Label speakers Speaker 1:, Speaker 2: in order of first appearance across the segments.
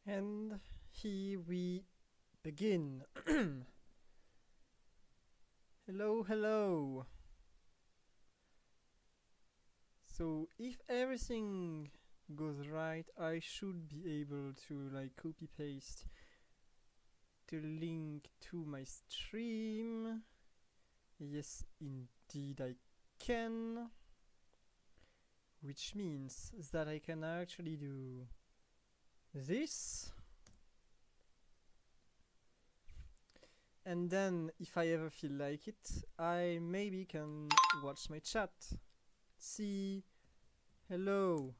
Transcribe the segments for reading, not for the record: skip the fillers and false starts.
Speaker 1: And here we begin. Hello, hello. So if everything goes right, I should be able to like copy paste the link to my stream. Yes, indeed I can. Which means that I can actually do this. And then, if I ever feel like it, I maybe can watch my chat. See, hello.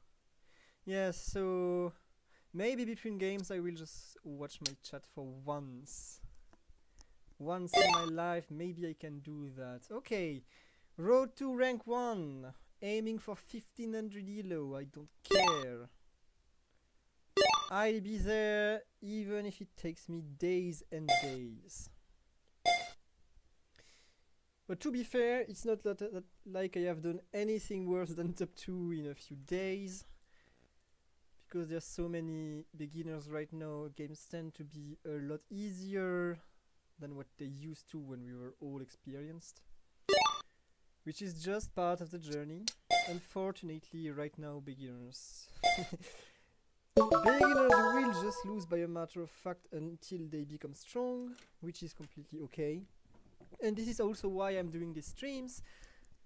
Speaker 1: Yes, so maybe between games I will just watch my chat for once. Once in my life, maybe I can do that. Okay, road to rank 1. Aiming for 1500 elo, I don't care. I'll be there even if it takes me days and days. But to be fair, it's not that like I have done anything worse than top 2 in a few days. Because there's so many beginners right now, games tend to be a lot easier than what they used to when we were all experienced. Which is just part of the journey. Unfortunately, right now, beginners will just lose by a matter of fact until they become strong, which is completely okay. And this is also why I'm doing these streams.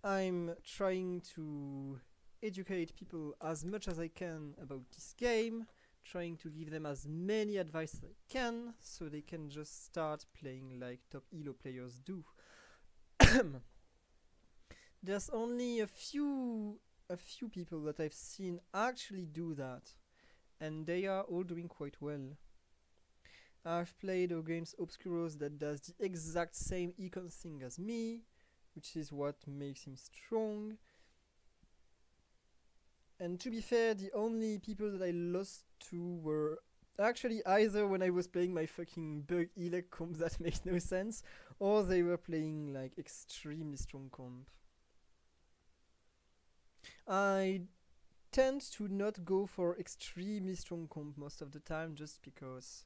Speaker 1: I'm trying to educate people as much as I can about this game, trying to give them as many advice as I can, so they can just start playing like top elo players do. There's only a few people that I've seen actually do that, and they are all doing quite well. I've played Games Obscuros that does the exact same econ thing as me, which is what makes him strong. And to be fair, the only people that I lost to were actually either when I was playing my fucking bug elec comp that makes no sense, or they were playing like extremely strong comp. I tend to not go for extremely strong comp most of the time just because,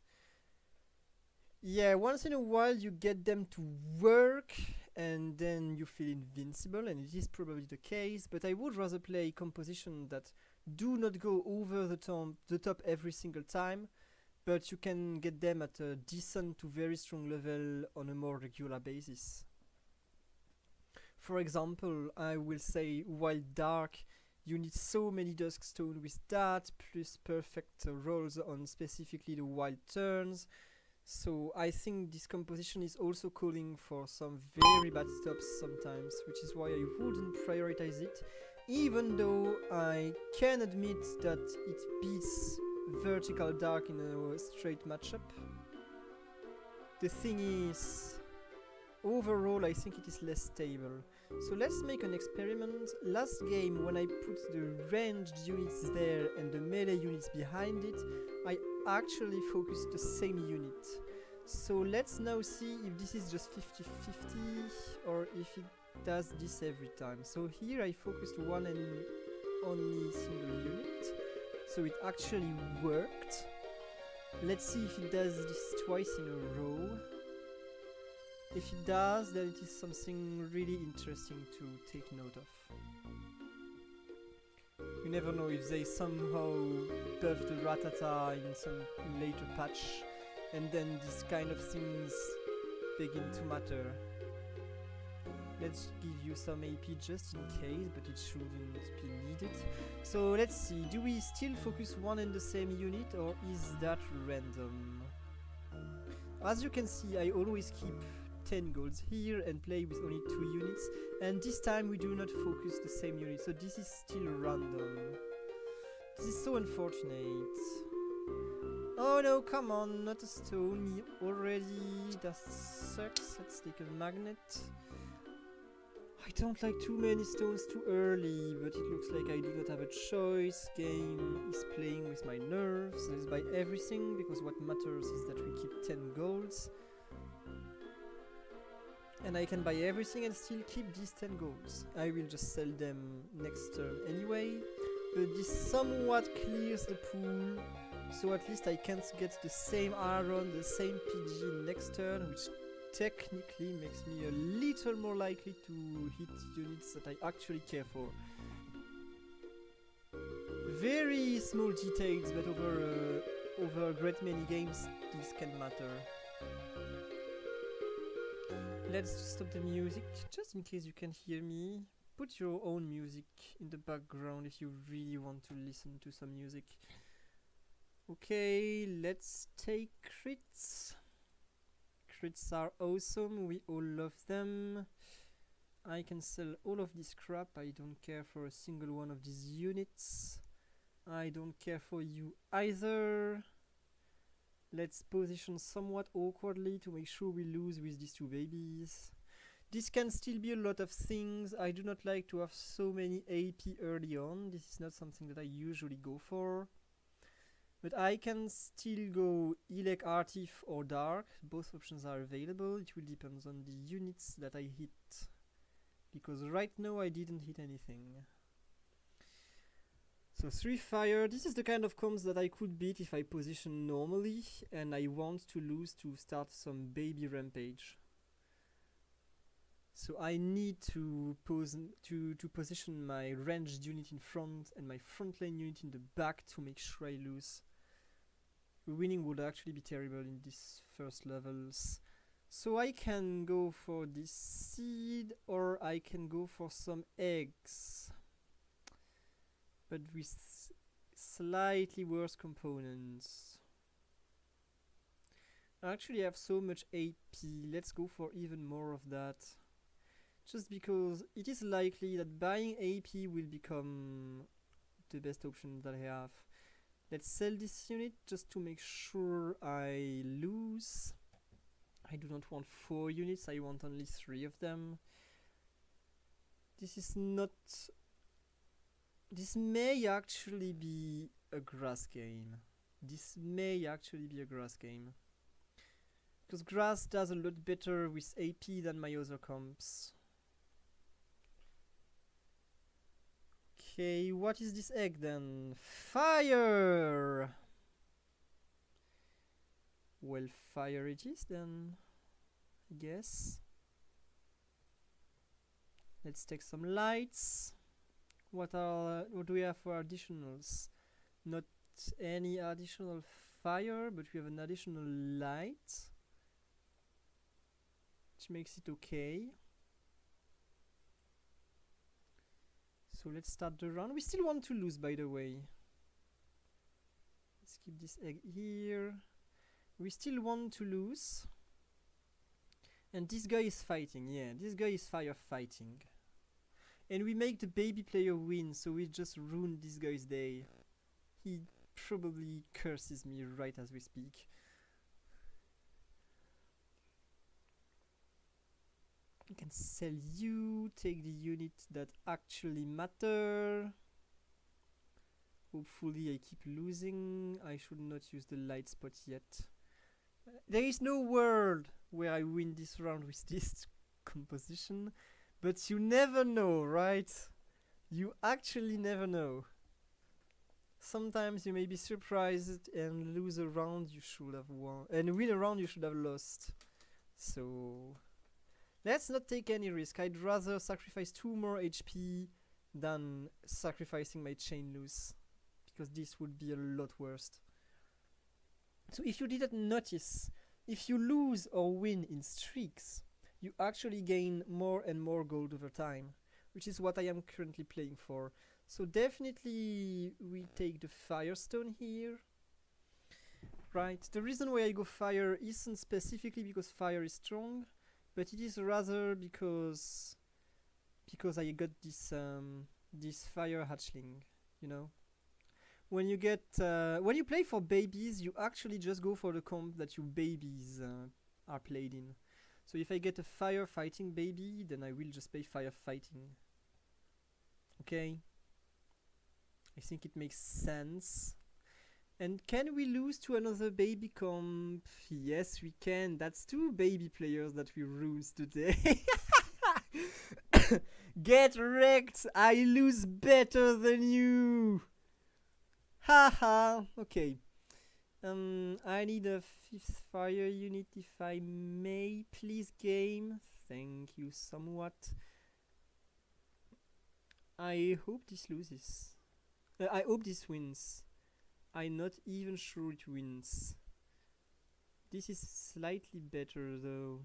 Speaker 1: yeah, once in a while you get them to work and then you feel invincible, and it is probably the case, but I would rather play composition that do not go over the top every single time, but you can get them at a decent to very strong level on a more regular basis. For example, I will say Wild Dark, you need so many Duskstone with that, plus perfect rolls on specifically the wild turns. So I think this composition is also calling for some very bad stops sometimes, which is why I wouldn't prioritize it, even though I can admit that it beats Vertical Dark in a straight matchup. The thing is, overall I think it is less stable. So let's make an experiment. Last game, when I put the ranged units there and the melee units behind it, I actually focused the same unit. So let's now see if this is just 50-50 or if it does this every time. So here I focused one and only single unit, so it actually worked. Let's see if it does this twice in a row. If it does, then it is something really interesting to take note of. You never know if they somehow buff the Ratata in some later patch, and then these kind of things begin to matter. Let's give you some AP just in case, but it shouldn't be needed. So let's see, do we still focus one and the same unit, or is that random? As you can see, I always keep 10 golds here and play with only 2 units, and this time we do not focus the same unit, so this is still random. This is so unfortunate. Oh no, come on, not a stone already, that sucks. Let's take a magnet. I don't like too many stones too early, but it looks like I do not have a choice. Game is playing with my nerves. Let's buy everything, because what matters is that we keep 10 golds. And I can buy everything and still keep these 10 golds. I will just sell them next turn anyway, but this somewhat clears the pool So at least I can't get the same Aaron, the same PG next turn, which technically makes me a little more likely to hit units that I actually care for. Very small details, but over a great many games, this can matter. Let's stop the music, just in case you can hear me. Put your own music in the background if you really want to listen to some music. Okay, let's take crits. Crits are awesome, we all love them. I can sell all of this crap, I don't care for a single one of these units. I don't care for you either. Let's position somewhat awkwardly to make sure we lose with these two babies. This can still be a lot of things. I do not like to have so many AP early on. This is not something that I usually go for. But I can still go Elec, Artif or Dark. Both options are available. It will depend on the units that I hit. Because right now I didn't hit anything. So 3 fire, this is the kind of comms that I could beat if I position normally, and I want to lose to start some baby rampage. So I need to position my ranged unit in front and my front lane unit in the back to make sure I lose. Winning would actually be terrible in these first levels. So I can go for this seed, or I can go for some eggs. But with slightly worse components. I actually have so much AP, let's go for even more of that. Just because it is likely that buying AP will become the best option that I have. Let's sell this unit just to make sure I lose. I do not want 4 units, I want only 3 of them. This is not... This may actually be a grass game. This may actually be a grass game. Because grass does a lot better with AP than my other comps. Okay, what is this egg then? Fire! Well, fire it is then, I guess. Let's take some lights. What do we have for additionals? Not any additional fire, but we have an additional light, which makes it okay. So let's start the round. We still want to lose, by the way. Let's keep this egg here. We still want to lose. And this guy is fighting, yeah, this guy is firefighting. And we make the baby player win, so we just ruined this guy's day. He probably curses me right as we speak. I can sell you, take the units that actually matter. Hopefully I keep losing. I should not use the light spot yet. There is no world where I win this round with this composition. But you never know, right? You actually never know. Sometimes you may be surprised and lose a round you should have won, and win a round you should have lost. So let's not take any risk. I'd rather sacrifice 2 more HP than sacrificing my chain loose, because this would be a lot worse. So if you didn't notice, if you lose or win in streaks, you actually gain more and more gold over time, which is what I am currently playing for. So definitely we take the Firestone here. Right, the reason why I go fire isn't specifically because fire is strong, but it is rather because I got this this fire hatchling, you know. When you get when you play for babies, you actually just go for the comp that your babies are played in. So if I get a firefighting baby, then I will just play firefighting. Okay? I think it makes sense. And can we lose to another baby comp? Yes, we can. That's 2 baby players that we ruined today. Get wrecked! I lose better than you! Haha! Okay. I need a 5th fire unit if I may, please game. Thank you somewhat. I hope this loses. I hope this wins. I'm not even sure it wins. This is slightly better though.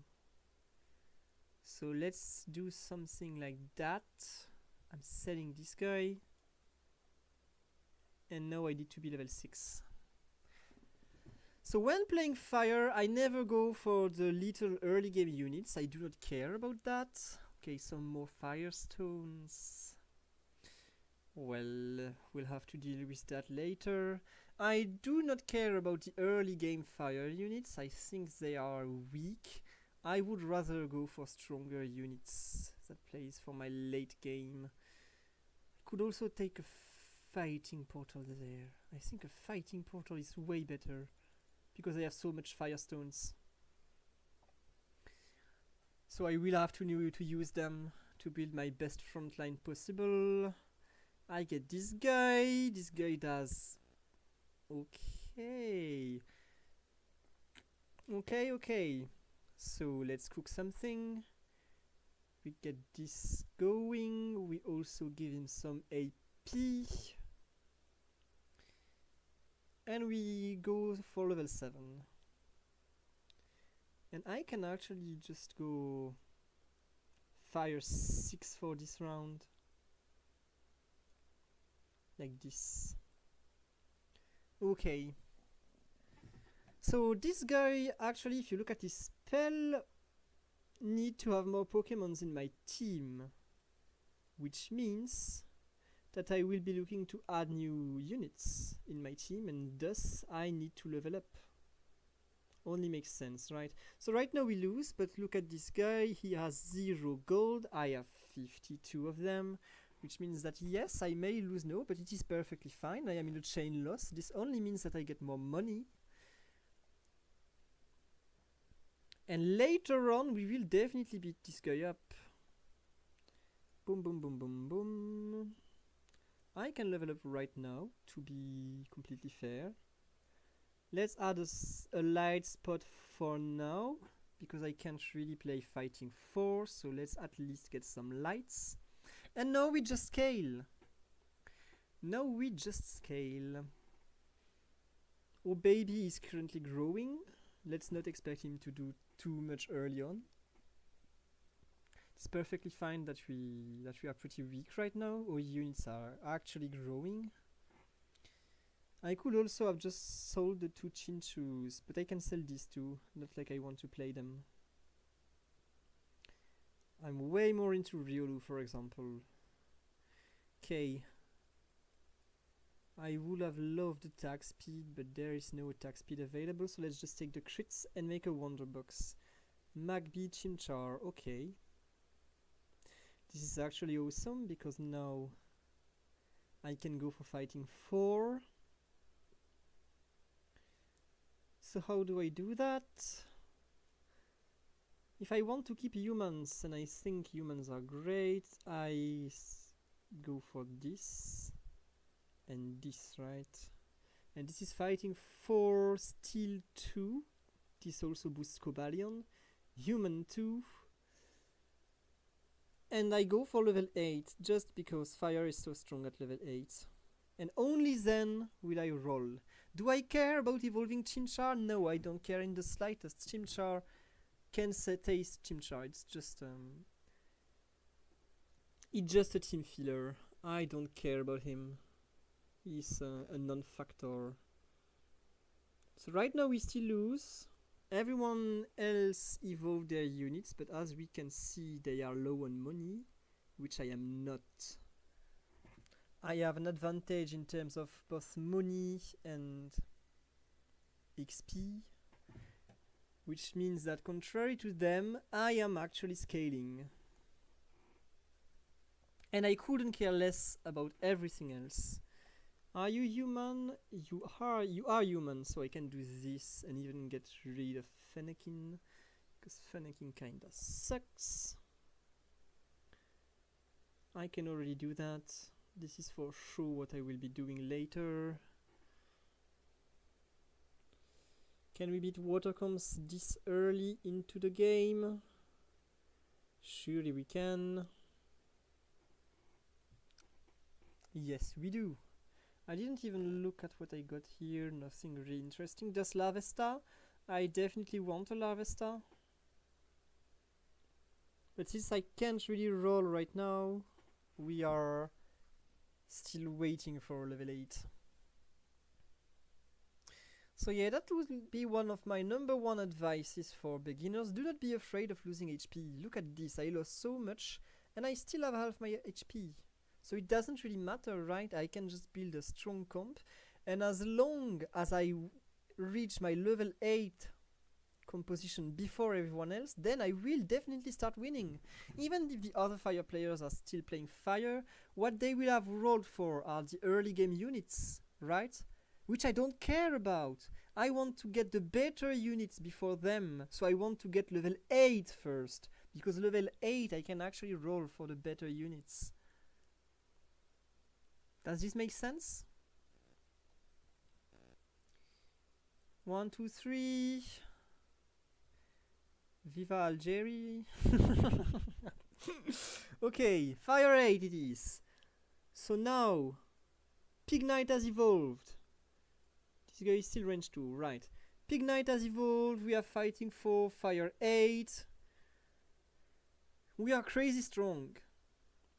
Speaker 1: So let's do something like that. I'm selling this guy. And now I need to be level 6. So when playing fire, I never go for the little early game units. I do not care about that. Okay, some more firestones. Well, we'll have to deal with that later. I do not care about the early game fire units. I think they are weak. I would rather go for stronger units that plays for my late game. I could also take a fighting portal there. I think a fighting portal is way better because I have so much firestones. So I will have to use them to build my best frontline possible. I get this guy. This guy does okay. Okay. So let's cook something. We get this going. We also give him some AP. And we go for level 7. And I can actually just go fire 6 for this round. Like this. Okay. So this guy, actually, if you look at his spell, need to have more Pokemons in my team. Which means that I will be looking to add new units in my team, and thus I need to level up. Only makes sense, right? So right now we lose, but look at this guy. He has 0 gold. I have 52 of them. Which means that yes, I may lose now, but it is perfectly fine. I am in a chain loss. This only means that I get more money. And later on, we will definitely beat this guy up. Boom, boom, boom, boom, boom. I can level up right now, to be completely fair. Let's add a light spot for now, because I can't really play fighting 4, so let's at least get some lights. And now we just scale. Our baby is currently growing. Let's not expect him to do too much early on. It's perfectly fine that we are pretty weak right now. Our units are actually growing. I could also have just sold the 2 Chinchus, but I can sell these 2, not like I want to play them. I'm way more into Riolu, for example. Okay. I would have loved attack speed, but there is no attack speed available, so let's just take the crits and make a wonder box. Magby Chimchar, okay. This is actually awesome, because now I can go for fighting 4. So how do I do that? If I want to keep humans, and I think humans are great, I go for this and this, right? And this is fighting 4, steel 2. This also boosts Cobalion. Human 2. And I go for level 8, just because fire is so strong at level 8. And only then will I roll. Do I care about evolving Chimchar? No, I don't care in the slightest. Chimchar can taste Chimchar. It's just a team filler. I don't care about him. He's a non-factor. So right now we still lose. Everyone else evolved their units, but as we can see, they are low on money, which I am not. I have an advantage in terms of both money and XP, which means that contrary to them, I am actually scaling. And I couldn't care less about everything else. Are you human? You are human, so I can do this and even get rid of Fennekin, because Fennekin kinda sucks. I can already do that. This is for sure what I will be doing later. Can we beat water comps this early into the game? Surely we can. Yes, we do. I didn't even look at what I got here. Nothing really interesting. Just Larvesta. I definitely want a Larvesta. But since I can't really roll right now, we are still waiting for level 8. So yeah, that would be one of my number one advices for beginners. Do not be afraid of losing HP. Look at this, I lost so much and I still have half my HP. So it doesn't really matter, right? I can just build a strong comp, and as long as I reach my level 8 composition before everyone else, then I will definitely start winning. Even if the other fire players are still playing fire, what they will have rolled for are the early game units, right? Which I don't care about. I want to get the better units before them, so I want to get level 8 first, because level 8 I can actually roll for the better units. Does this make sense? 1, 2, 3. Viva Algeria. Okay, Fire 8 it is. So now, Pig Knight has evolved. This guy is still range 2, right. Pig Knight has evolved, we are fighting for Fire 8. We are crazy strong.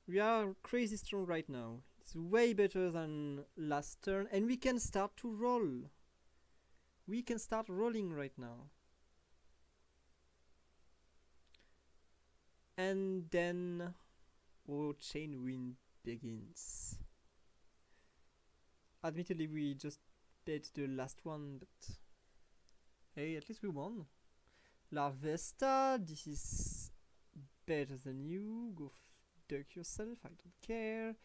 Speaker 1: We are crazy strong right now. It's way better than last turn, and we can start to roll. We can start rolling right now. And then our chain win begins. Admittedly, we just bet the last one, but hey, at least we won. Larvesta, this is better than you. Go duck yourself, I don't care.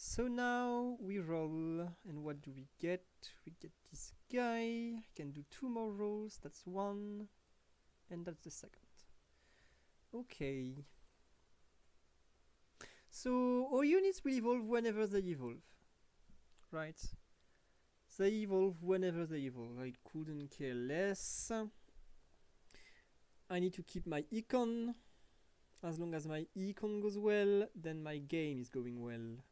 Speaker 1: So now we roll, and what do we get? We get this guy. I can do 2 more rolls, that's 1, and that's the second. Okay. So our units will evolve whenever they evolve, right? They evolve whenever they evolve. I couldn't care less. I need to keep my econ. As long as my econ goes well, then my game is going well.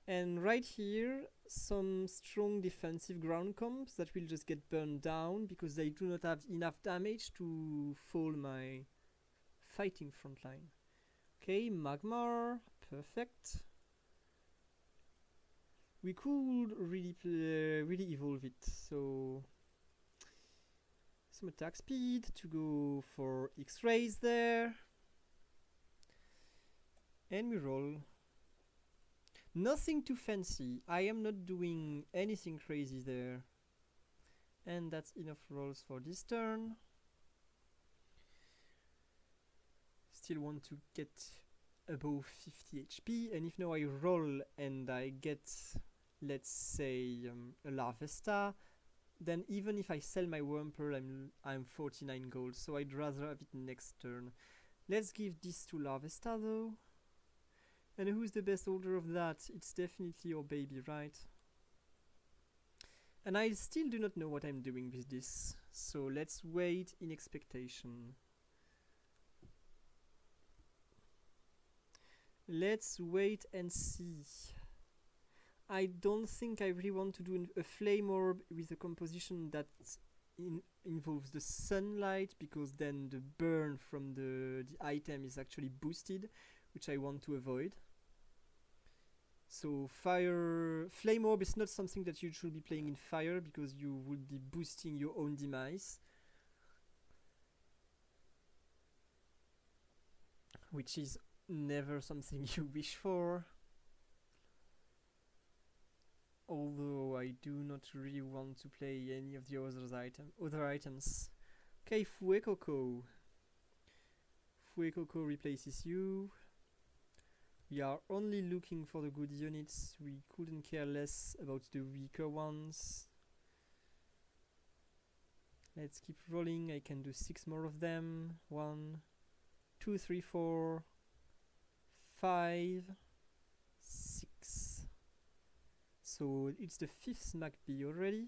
Speaker 1: And right here, some strong defensive ground comps that will just get burned down because they do not have enough damage to fall my fighting front line. Okay, Magmar, perfect. We could really evolve it, so some attack speed to go for X-rays there. And we roll. Nothing too fancy. I am not doing anything crazy there. And that's enough rolls for this turn. Still want to get above 50 HP, and if now I roll and I get, let's say, a Larvesta, then even if I sell my Wurmple, I'm 49 gold, so I'd rather have it next turn. Let's give this to Larvesta though. And who's the best holder of that? It's definitely your baby, right? And I still do not know what I'm doing with this, so let's wait in expectation. Let's wait and see. I don't think I really want to do a flame orb with a composition that involves the sunlight, because then the burn from the item is actually boosted, which I want to avoid. So flame orb is not something that you should be playing in fire, because you would be boosting your own demise, which is never something you wish for. Although I do not really want to play any of the other items. Okay, Fuecoco. Fuecoco replaces you. We are only looking for the good units. We couldn't care less about the weaker ones. Let's keep rolling. I can do 6 more of them. 1, 2, 3, 4, 5, 6. So it's the 5th MacB already.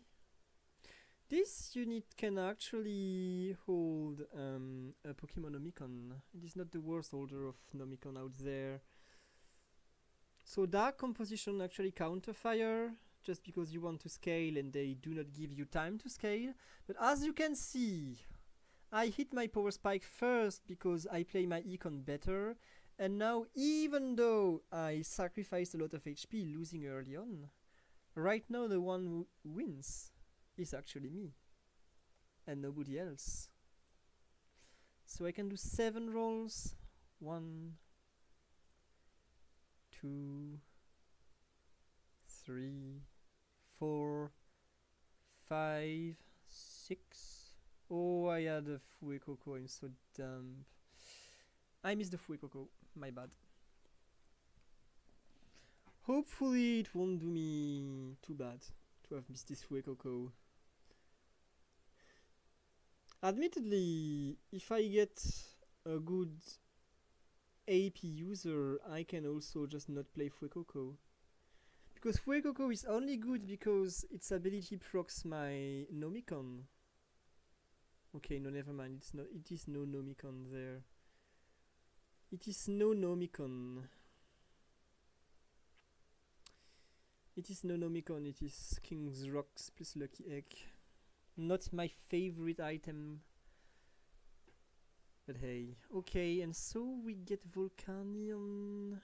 Speaker 1: This unit can actually hold a Pokemon Nomicon. It is not the worst holder of Nomicon out there. So Dark Composition actually counter fire, just because you want to scale and they do not give you time to scale. But as you can see, I hit my power spike first because I play my econ better, and now even though I sacrificed a lot of HP losing early on, right now the one who wins is actually me and nobody else. So I can do 7 rolls. 1, 2, 3, 4, 5, 6. Oh, I had a Fuecoco, I'm so dumb. I missed the Fuecoco, my bad. Hopefully it won't do me too bad to have missed this Fuecoco. Admittedly, if I get a good AP user, I can also just not play Fuecoco. Because Fuecoco is only good because its ability procs my Nomicon. Okay, no, never mind. It is no Nomicon there. It is no Nomicon. It is no Nomicon. It is King's Rocks plus Lucky Egg. Not my favorite item. But hey. Okay, and so we get Volcanion.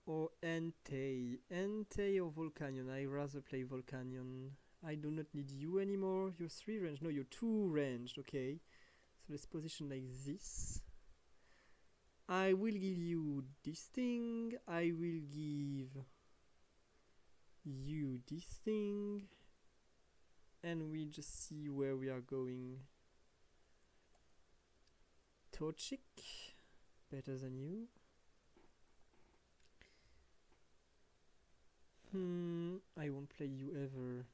Speaker 1: Or Entei. Entei or Volcanion. I rather play Volcanion. I do not need you anymore. You're 3 range. No, you're 2 ranged. Okay. So let's position like this. I will give you this thing. I will give you this thing. And we just see where we are going. Torchic. Better than you. I won't play you ever.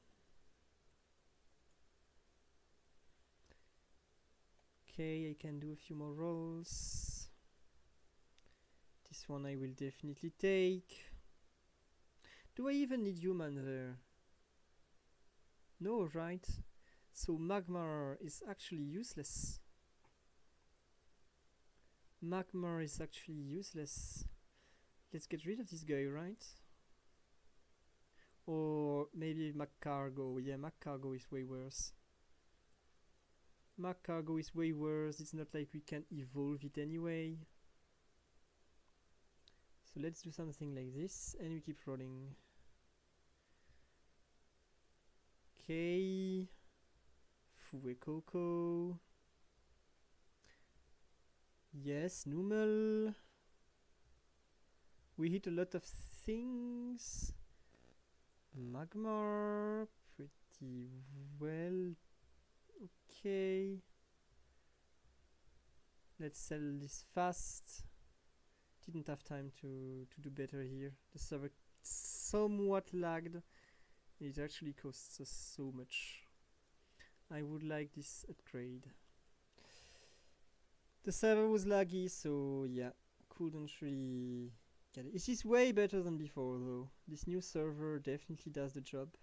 Speaker 1: Okay, I can do a few more rolls. This one I will definitely take. Do I even need human there? No, right? So Magmar is actually useless. Magmar is actually useless. Let's get rid of this guy, right? Or maybe Magcargo. Yeah, Magcargo is way worse. Magcargo is way worse. It's not like we can evolve it anyway. So let's do something like this and we keep rolling. Okay. Fuecoco. Yes, Numel. We hit a lot of things. Magmar, pretty well. Okay. Let's sell this fast. Didn't have time to do better here. The server somewhat lagged. It actually costs us so much. I would like this upgrade. The server was laggy, so yeah, couldn't really get it. This is way better than before though. This new server definitely does the job.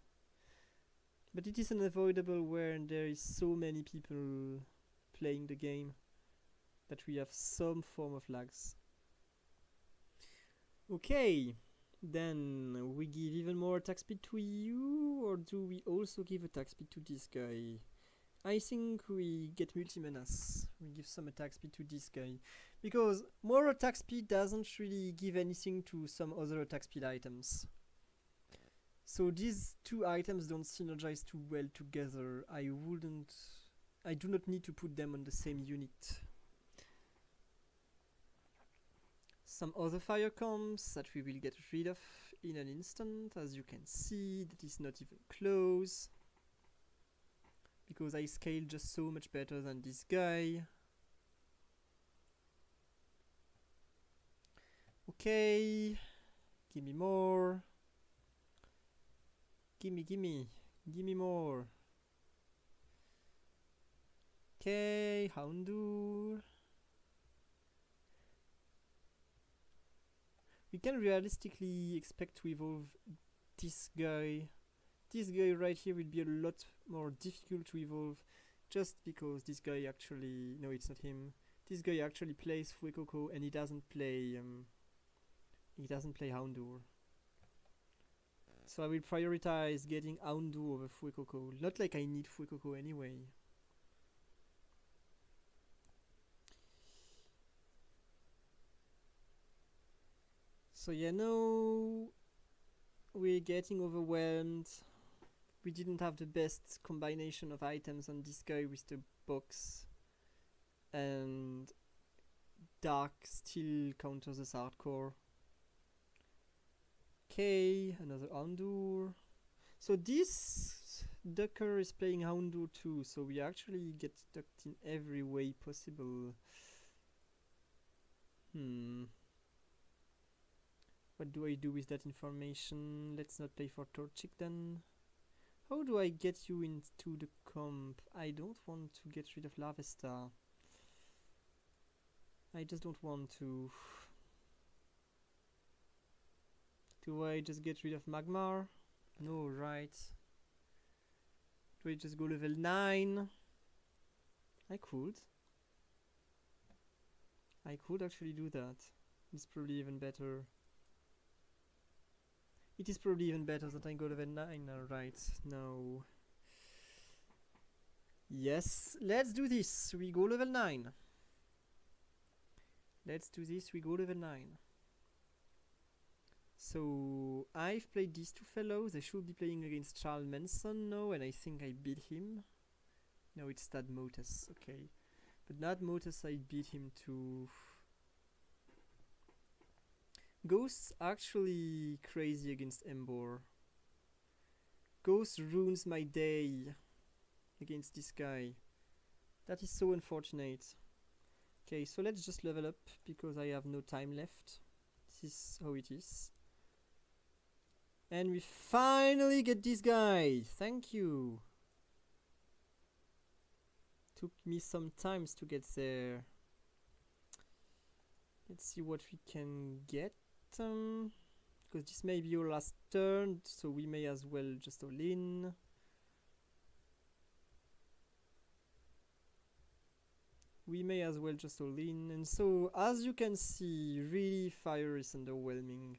Speaker 1: But it is unavoidable when there is so many people playing the game that we have some form of lags. Okay, then we give even more attack speed to you, or do we also give attack speed to this guy? I think we get multi-menace. We give some attack speed to this guy. Because more attack speed doesn't really give anything to some other attack speed items. So these two items don't synergize too well together. I do not need to put them on the same unit. Some other fire comes that we will get rid of in an instant. As you can see, that is not even close. Because I scale just so much better than this guy. Okay, give me more. Gimme more. Okay, Houndour. We can realistically expect to evolve this guy This guy right here will be a lot more difficult to evolve, just because this guy actually, no, it's not him. This guy actually plays Fuecoco and he doesn't play Houndour. So I will prioritize getting Houndour over Fuecoco. Not like I need Fuecoco anyway. So yeah, no, we're getting overwhelmed. We didn't have the best combination of items on this guy with the box, and Dark still counters as hardcore. Okay, another Houndour. So this Ducker is playing Houndour too, so we actually get ducked in every way possible. What do I do with that information? Let's not play for Torchic then. How do I get you into the comp? I don't want to get rid of Larvesta. I just don't want to. Do I just get rid of Magmar? No, right. Do I just go level 9? I could. I could actually do that. It's probably even better. It is probably even better that I go level 9, right? No. Yes, let's do this. We go level 9. Let's do this. We go level 9. So I've played these two fellows. I should be playing against Charles Manson now, and I think I beat him. No, it's Nad Motus. Okay, but Nad Motus I beat him too. Ghost's actually crazy against Embor. Ghost ruins my day against this guy. That is so unfortunate. Okay, so let's just level up because I have no time left. This is how it is. And we finally get this guy. Thank you. Took me some time to get there. Let's see what we can get. Because this may be your last turn, so we may as well just all in. We may as well just all in. And so, as you can see, really Fire is underwhelming.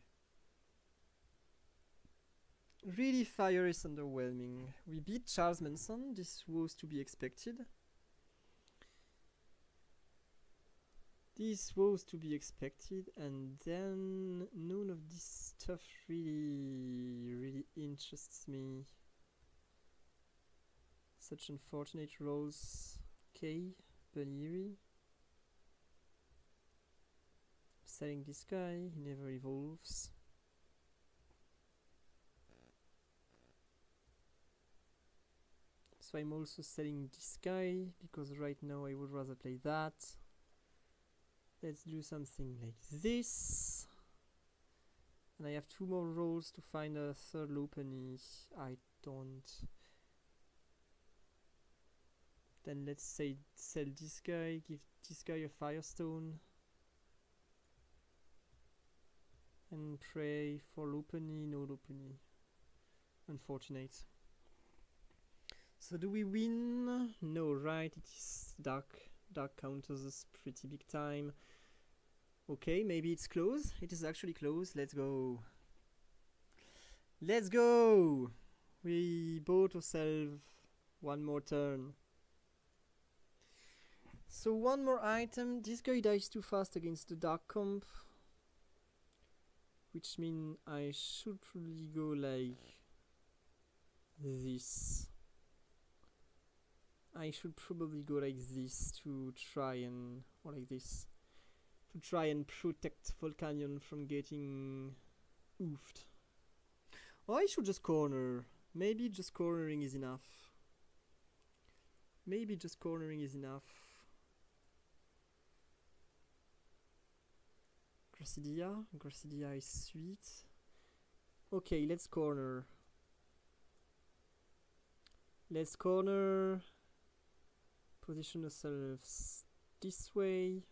Speaker 1: Really Fire is underwhelming. We beat Charles Manson. This was to be expected. This was to be expected, and then none of this stuff really interests me. Such unfortunate rolls. Okay, Bunnyri. Selling this guy, he never evolves. So I'm also selling this guy, because right now I would rather play that. Let's do something like this. And I have 2 more rolls to find a third Lopunny. I don't. Then let's say sell this guy, give this guy a Firestone. And pray for Lopunny, no Lopunny. Unfortunate. So do we win? No, right? It is Dark. Dark counters us pretty big time. Okay, maybe it's close. It is actually close. Let's go. Let's go! We bought ourselves 1 more turn. So 1 more item. This guy dies too fast against the Dark comp, which means I should probably go like this. I should probably go like this to try and, or like this, to try and protect Volcanion from getting oofed. Or I should just corner. Maybe just cornering is enough. Maybe just cornering is enough. Gracidia. Gracidia is sweet. Okay, let's corner. Let's corner. Position ourselves this way.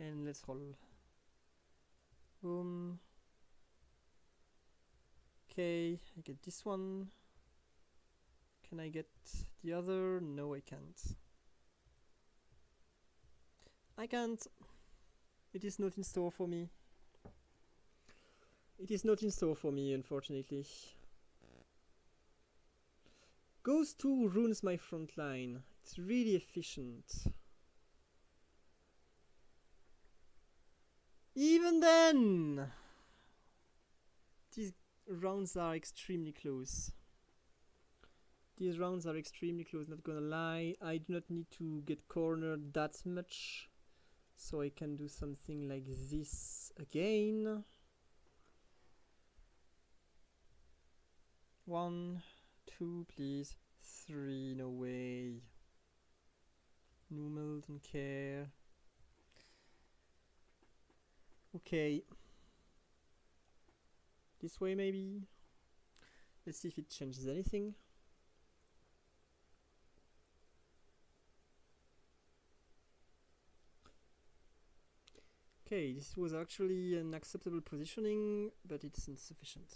Speaker 1: And let's roll. Boom. Okay, I get this one. Can I get the other? No, I can't. I can't. It is not in store for me. It is not in store for me, unfortunately. Goes 2 ruins my front line. It's really efficient. Even then, these rounds are extremely close. These rounds are extremely close, not gonna lie. I do not need to get cornered that much, so I can do something like this again. 1, 2, please. 3, no way. Numel, don't care. Okay. This way maybe? Let's see if it changes anything. Okay, this was actually an acceptable positioning, but it's insufficient.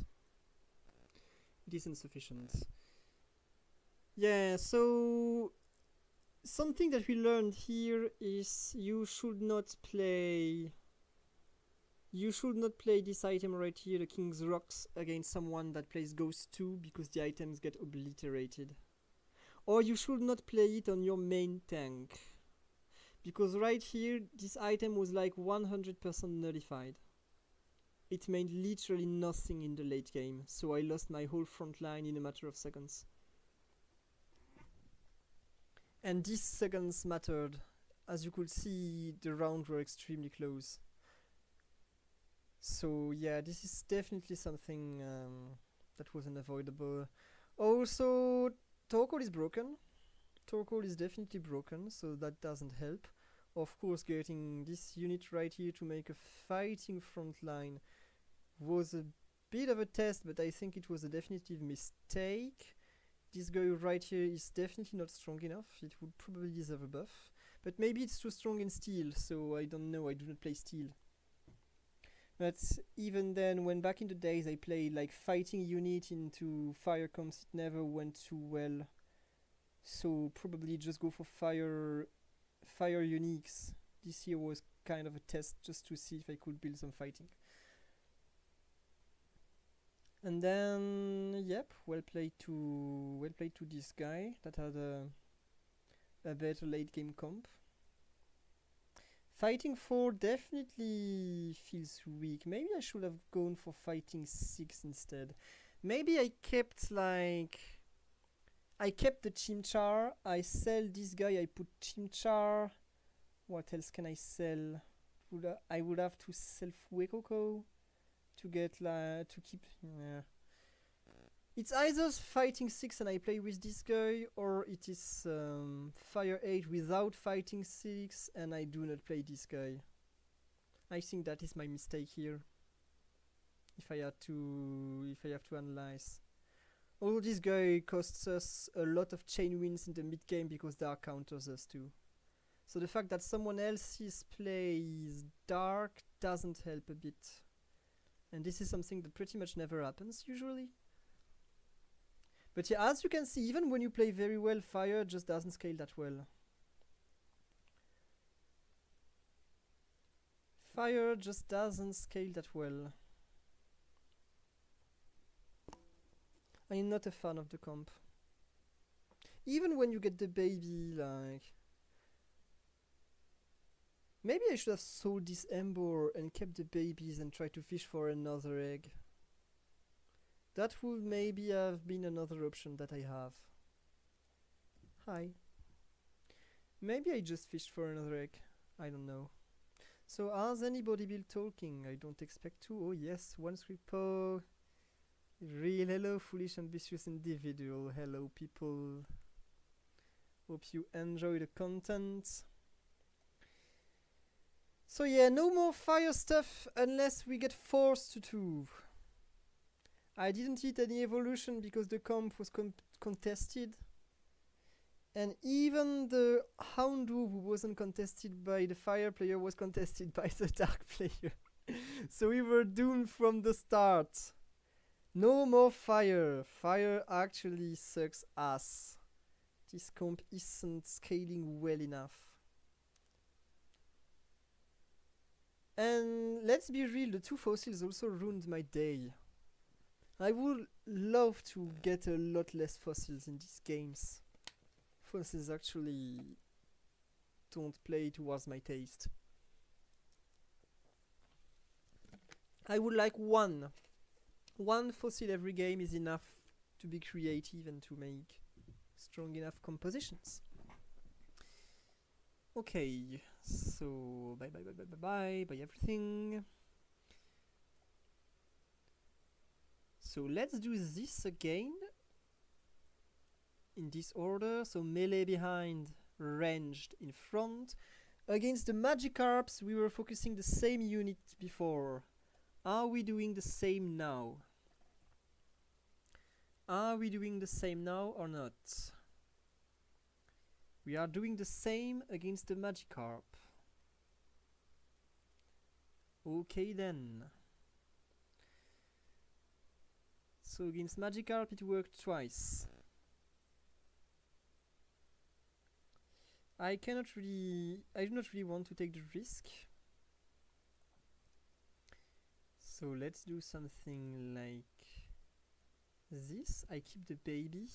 Speaker 1: It is insufficient. Yeah, so something that we learned here is you should not play this item right here, the King's Rocks, against someone that plays Ghost 2 because the items get obliterated. Or you should not play it on your main tank. Because right here, this item was like 100% nullified. It made literally nothing in the late game, so I lost my whole front line in a matter of seconds. And these seconds mattered. As you could see, the rounds were extremely close. So yeah, this is definitely something that was unavoidable. Also, Torkoal is broken. Torkoal is definitely broken, so that doesn't help. Of course, getting this unit right here to make a fighting front line was a bit of a test, but I think it was a definitive mistake. This guy right here is definitely not strong enough. It would probably deserve a buff. But maybe it's too strong in steel, so I don't know. I do not play steel. But even then, when back in the days I played like fighting unit into fire comps, it never went too well. So probably just go for fire uniques. This here was kind of a test just to see if I could build some fighting. And then, yep, well played to this guy that had a better late game comp. Fighting 4 definitely feels weak. Maybe I should have gone for fighting 6 instead. Maybe I kept the Chimchar. I sell this guy, I put Chimchar. What else can I sell? I would have to sell Fuecoco to get to keep. It's either fighting 6 and I play with this guy, or it is fire 8 without fighting 6 and I do not play this guy. I think that is my mistake here. If I have to analyze. Although this guy costs us a lot of chain wins in the mid game because Dark counters us too. So the fact that someone else's plays Dark doesn't help a bit. And this is something that pretty much never happens usually. But yeah, as you can see, even when you play very well, fire just doesn't scale that well. Fire just doesn't scale that well. I'm not a fan of the comp. Even when you get the baby, like... Maybe I should have sold this Ember and kept the babies and tried to fish for another egg. That would maybe have been another option that I have. Hi. Maybe I just fished for another egg. I don't know. So has anybody been talking? I don't expect to. Oh yes, one Scripo. Real hello, foolish ambitious individual. Hello people. Hope you enjoy the content. So yeah, no more fire stuff unless we get forced to. I didn't hit any evolution because the comp was contested. And even the Houndour who wasn't contested by the fire player was contested by the dark player. So we were doomed from the start. No more fire. Fire actually sucks ass. This comp isn't scaling well enough. And let's be real, the two fossils also ruined my day. I would love to get a lot less fossils in these games. Fossils actually don't play towards my taste. I would like one. One fossil every game is enough to be creative and to make strong enough compositions. Okay, so bye bye everything. So let's do this again in this order. So melee behind, ranged in front. Against the Magikarps we were focusing the same unit before. Are we doing the same now? Are we doing the same now or not? We are doing the same against the Magikarp. Okay then. So against Magikarp it worked twice. I do not really want to take the risk. So let's do something like this. I keep the baby.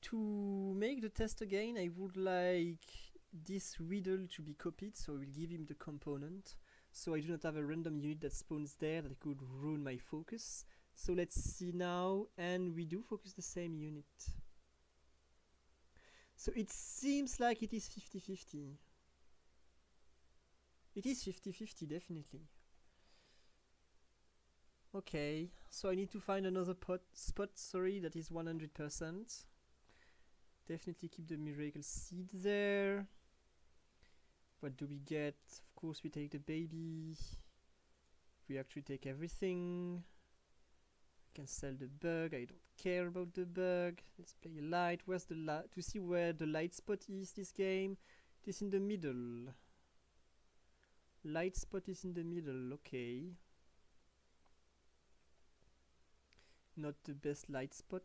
Speaker 1: To make the test again, I would like this Riddle to be copied, so I will give him the component. So I do not have a random unit that spawns there that could ruin my focus. So let's see now, and we do focus the same unit. So it seems like it is 50-50. It is 50-50, definitely. Okay, so I need to find another spot, that is 100%. Definitely keep the Miracle Seed there. What do we get? Of course we take the baby. We actually take everything. I can sell the bug, I don't care about the bug. Let's play a light. Where's the light? To see where the light spot is this game. It is in the middle. Light spot is in the middle, okay. Not the best light spot.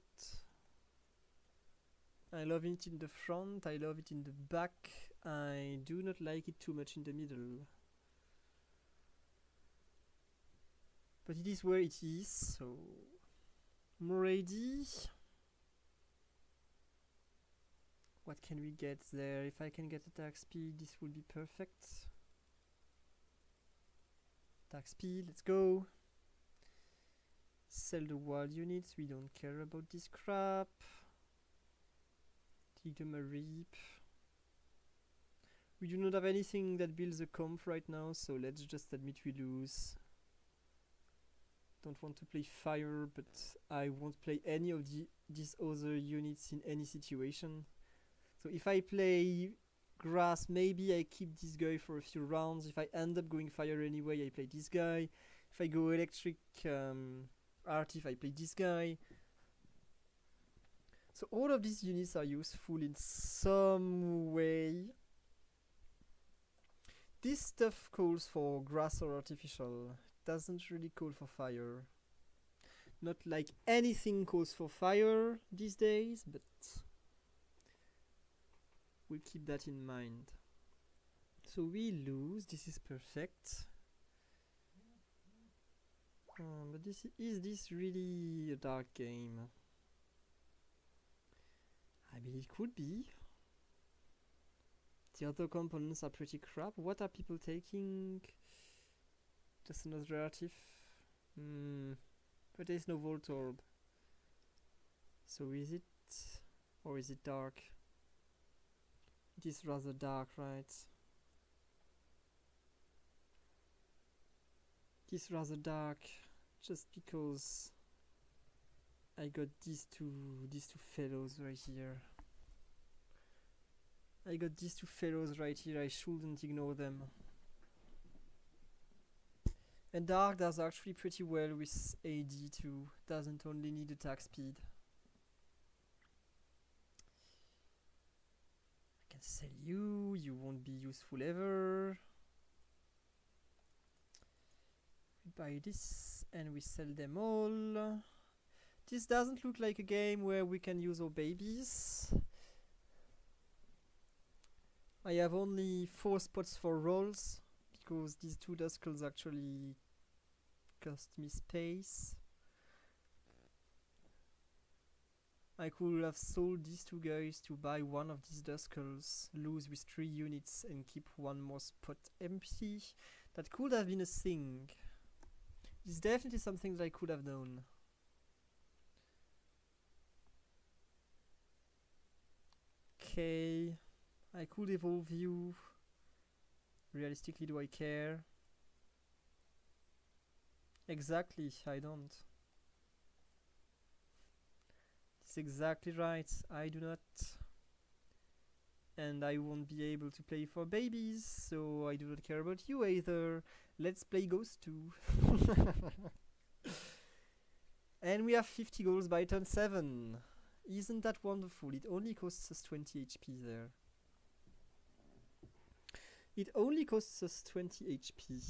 Speaker 1: I love it in the front, I love it in the back. I do not like it too much in the middle. But it is where it is, so I'm ready. What can we get there? If I can get attack speed, this would be perfect. Attack speed, let's go. Sell the wild units, we don't care about this crap. Take them a reap. We do not have anything that builds a comp right now, so let's just admit we lose. Don't want to play fire, but I won't play any of these other units in any situation. So if I play grass, maybe I keep this guy for a few rounds. If I end up going fire anyway, I play this guy. If I go electric Artif, I play this guy. So all of these units are useful in some way. This stuff calls for grass or artificial. Doesn't really call for fire. Not like anything calls for fire these days, but we'll keep that in mind. So we lose. This is perfect. But is this really a dark game? I mean, it could be. The other components are pretty crap. What are people taking? Just another Artif. But there's no Voltorb. So is it? Or is it dark? It is rather dark, right? It is rather dark. Just because I got these two fellows right here. I shouldn't ignore them. And dark does actually pretty well with AD too. Doesn't only need attack speed. I can sell you, you won't be useful ever. buy this and we sell them all. This doesn't look like a game where we can use our babies. I have only 4 spots for rolls because these 2 Duskulls actually cost me space. I could have sold these 2 guys to buy one of these Duskulls, lose with 3 units and keep 1 more spot empty. That could have been a thing. It's definitely something that I could have done. Okay, I could evolve you. Realistically, do I care? Exactly, I don't. That's exactly right, I do not. And I won't be able to play for babies, so I do not care about you either. Let's play Ghost 2. And we have 50 goals by turn 7. Isn't that wonderful? It only costs us 20 HP there. It only costs us 20 HP.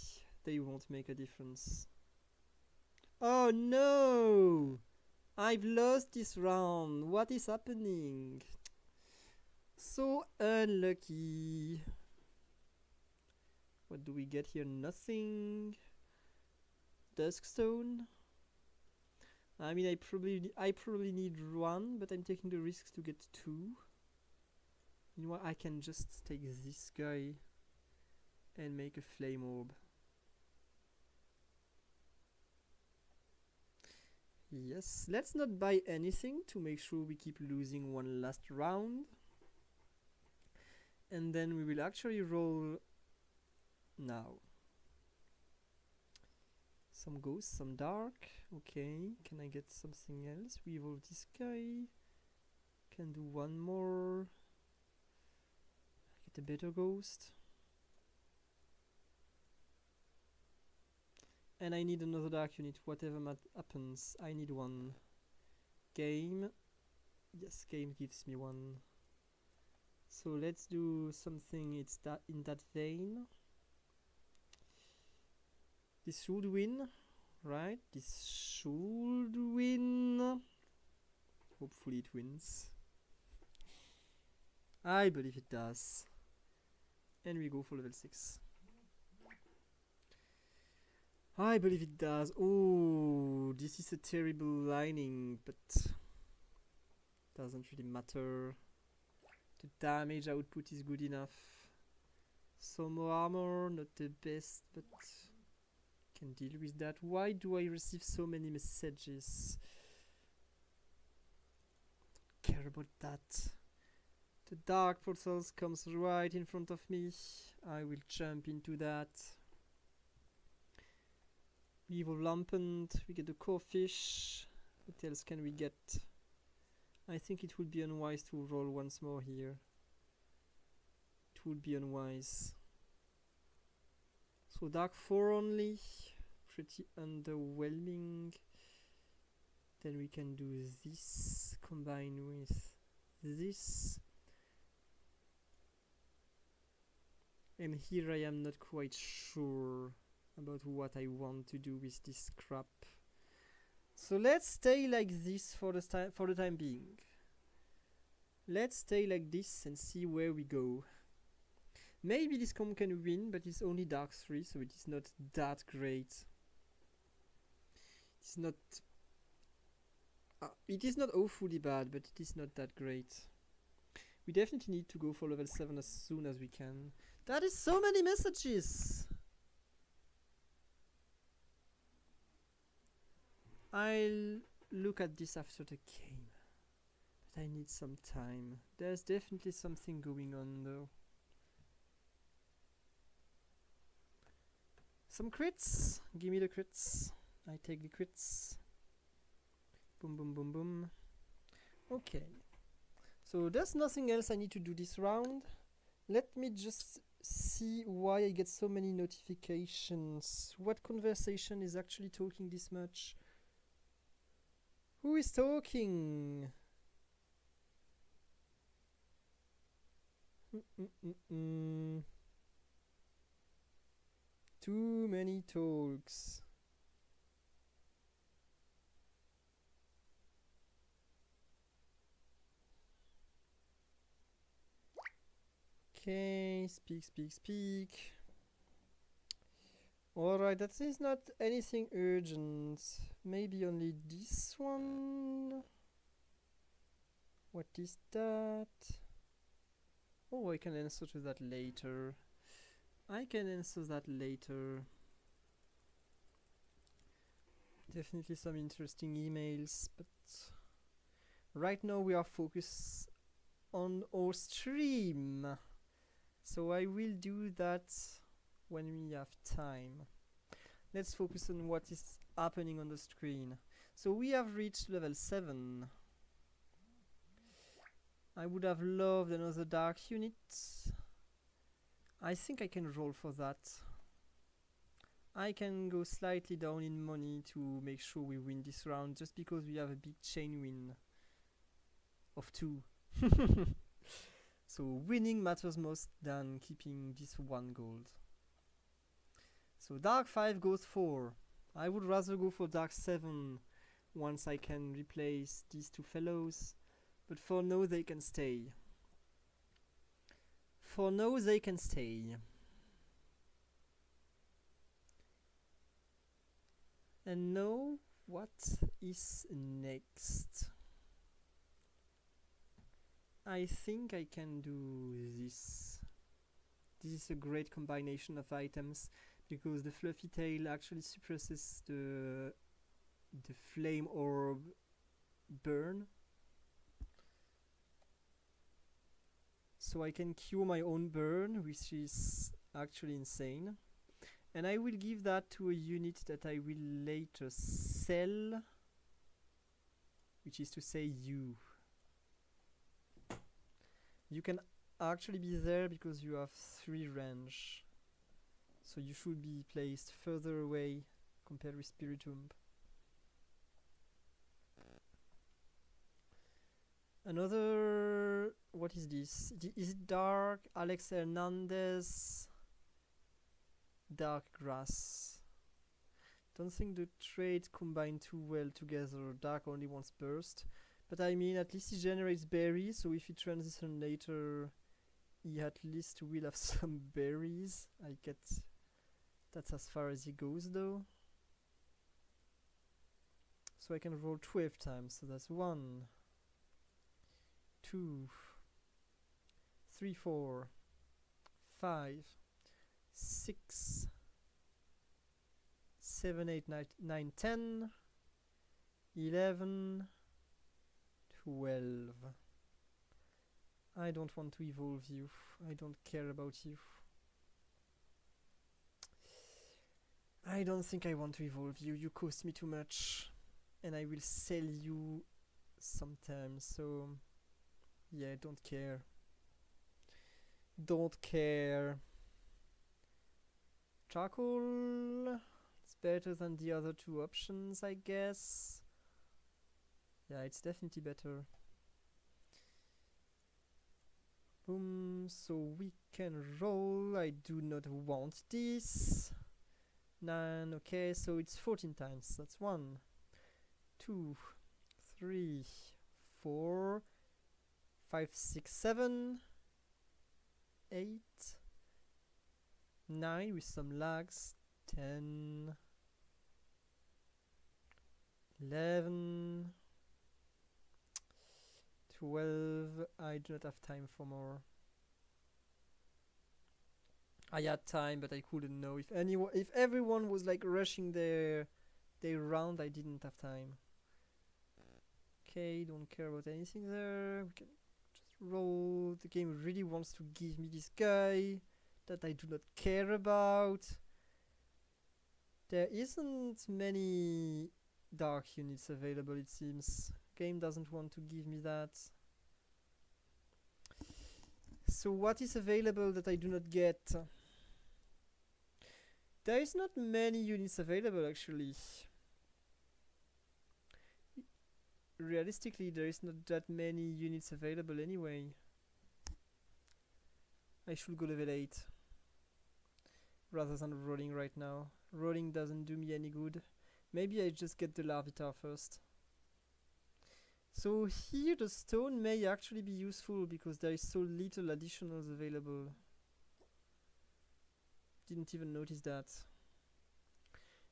Speaker 1: They won't make a difference. Oh no! I've lost this round. What is happening? So unlucky. What do we get here? Nothing. Duskstone. I mean, I probably need 1, but I'm taking the risks to get 2. You know what? I can just take this guy and make a flame orb. Yes, let's not buy anything to make sure we keep losing 1 last round. And then we will actually roll now. Some ghosts, some dark. Okay, can I get something else? We evolve this guy. Can do 1 more. Get a better ghost. And I need another dark unit, whatever happens. I need 1. Game. Yes, game gives me 1. So let's do something it's that in that vein. This should win, right? This should win. Hopefully it wins. I believe it does. And we go for level 6. I believe it does. Oh, this is a terrible lining, but doesn't really matter. The damage output is good enough. Some more armor, not the best, but can deal with that. Why do I receive so many messages? Don't care about that. The dark portals comes right in front of me. I will jump into that. We evolve Lampent, we get the core fish. What else can we get? I think it would be unwise to roll once more here. It would be unwise. So dark 4 only, pretty underwhelming. Then we can do this, combine with this. And here I am not quite sure about what I want to do with this crap. So let's stay like this for the time being. Let's stay like this and see where we go. Maybe this comp can win, but it's only dark 3, so it is not that great. It's not... it is not awfully bad, but it is not that great. We definitely need to go for level 7 as soon as we can. That is so many messages! I'll look at this after the game. But I need some time. There's definitely something going on though. Some crits! Give me the crits. I take the crits. Boom, boom, boom, boom. Okay. So there's nothing else I need to do this round. Let me just see why I get so many notifications. What conversation is actually talking this much? Who is talking? Too many talks. Okay, speak. Alright, that is not anything urgent. Maybe only this one. What is that? Oh, I can answer to that later. Definitely some interesting emails, but right now we are focused on our stream. So I will do that when we have time. Let's focus on what is happening on the screen. So we have reached level 7. I would have loved another dark unit. I think I can roll for that. I can go slightly down in money to make sure we win this round, just because we have a big chain win of 2. So winning matters most than keeping this 1 gold. So dark 5 goes 4. I would rather go for dark 7 once I can replace these 2 fellows, but for now they can stay. And now, what is next? I think I can do this. This is a great combination of items, because the fluffy tail actually suppresses the flame orb burn. So I can cure my own burn, which is actually insane. And I will give that to a unit that I will later sell, which is to say you. You can actually be there because you have 3 range. So you should be placed further away compared with Spiritomb. Another... what is this? Is it dark? Alex Hernandez. Dark grass. Don't think the traits combine too well together. Dark only wants burst. But I mean, at least he generates berries, so if he transitions later, he at least will have some berries. I get that's as far as he goes though. So I can roll 12 times, so that's 1, 2, 3, 4, 5, 6, 7, 8, 9, 10, 11, 12. I don't want to evolve you. I don't care about you. I don't think I want to evolve you. You cost me too much. And I will sell you sometime. So, yeah, don't care. Don't care. Charcoal. It's better than the other 2 options, I guess. Yeah, it's definitely better. Boom, so we can roll. I do not want this. 9, okay, so it's 14 times. That's 1, 2, 3, 4, 5, 6, 7, 8, 9 with some lags, 10, 11, 12. I do not have time for more. I had time, but I couldn't know if everyone was like rushing their round. I didn't have time. Okay, don't care about anything there. We can just roll. The game really wants to give me this guy that I do not care about. There isn't many dark units available, it seems. Game doesn't want to give me that. So what is available that I do not get? There is not many units available actually. Realistically, there is not that many units available anyway. I should go level 8 rather than rolling right now. Rolling doesn't do me any good. Maybe I just get the Larvitar first. So here the stone may actually be useful because there is so little additionals available. Didn't even notice that.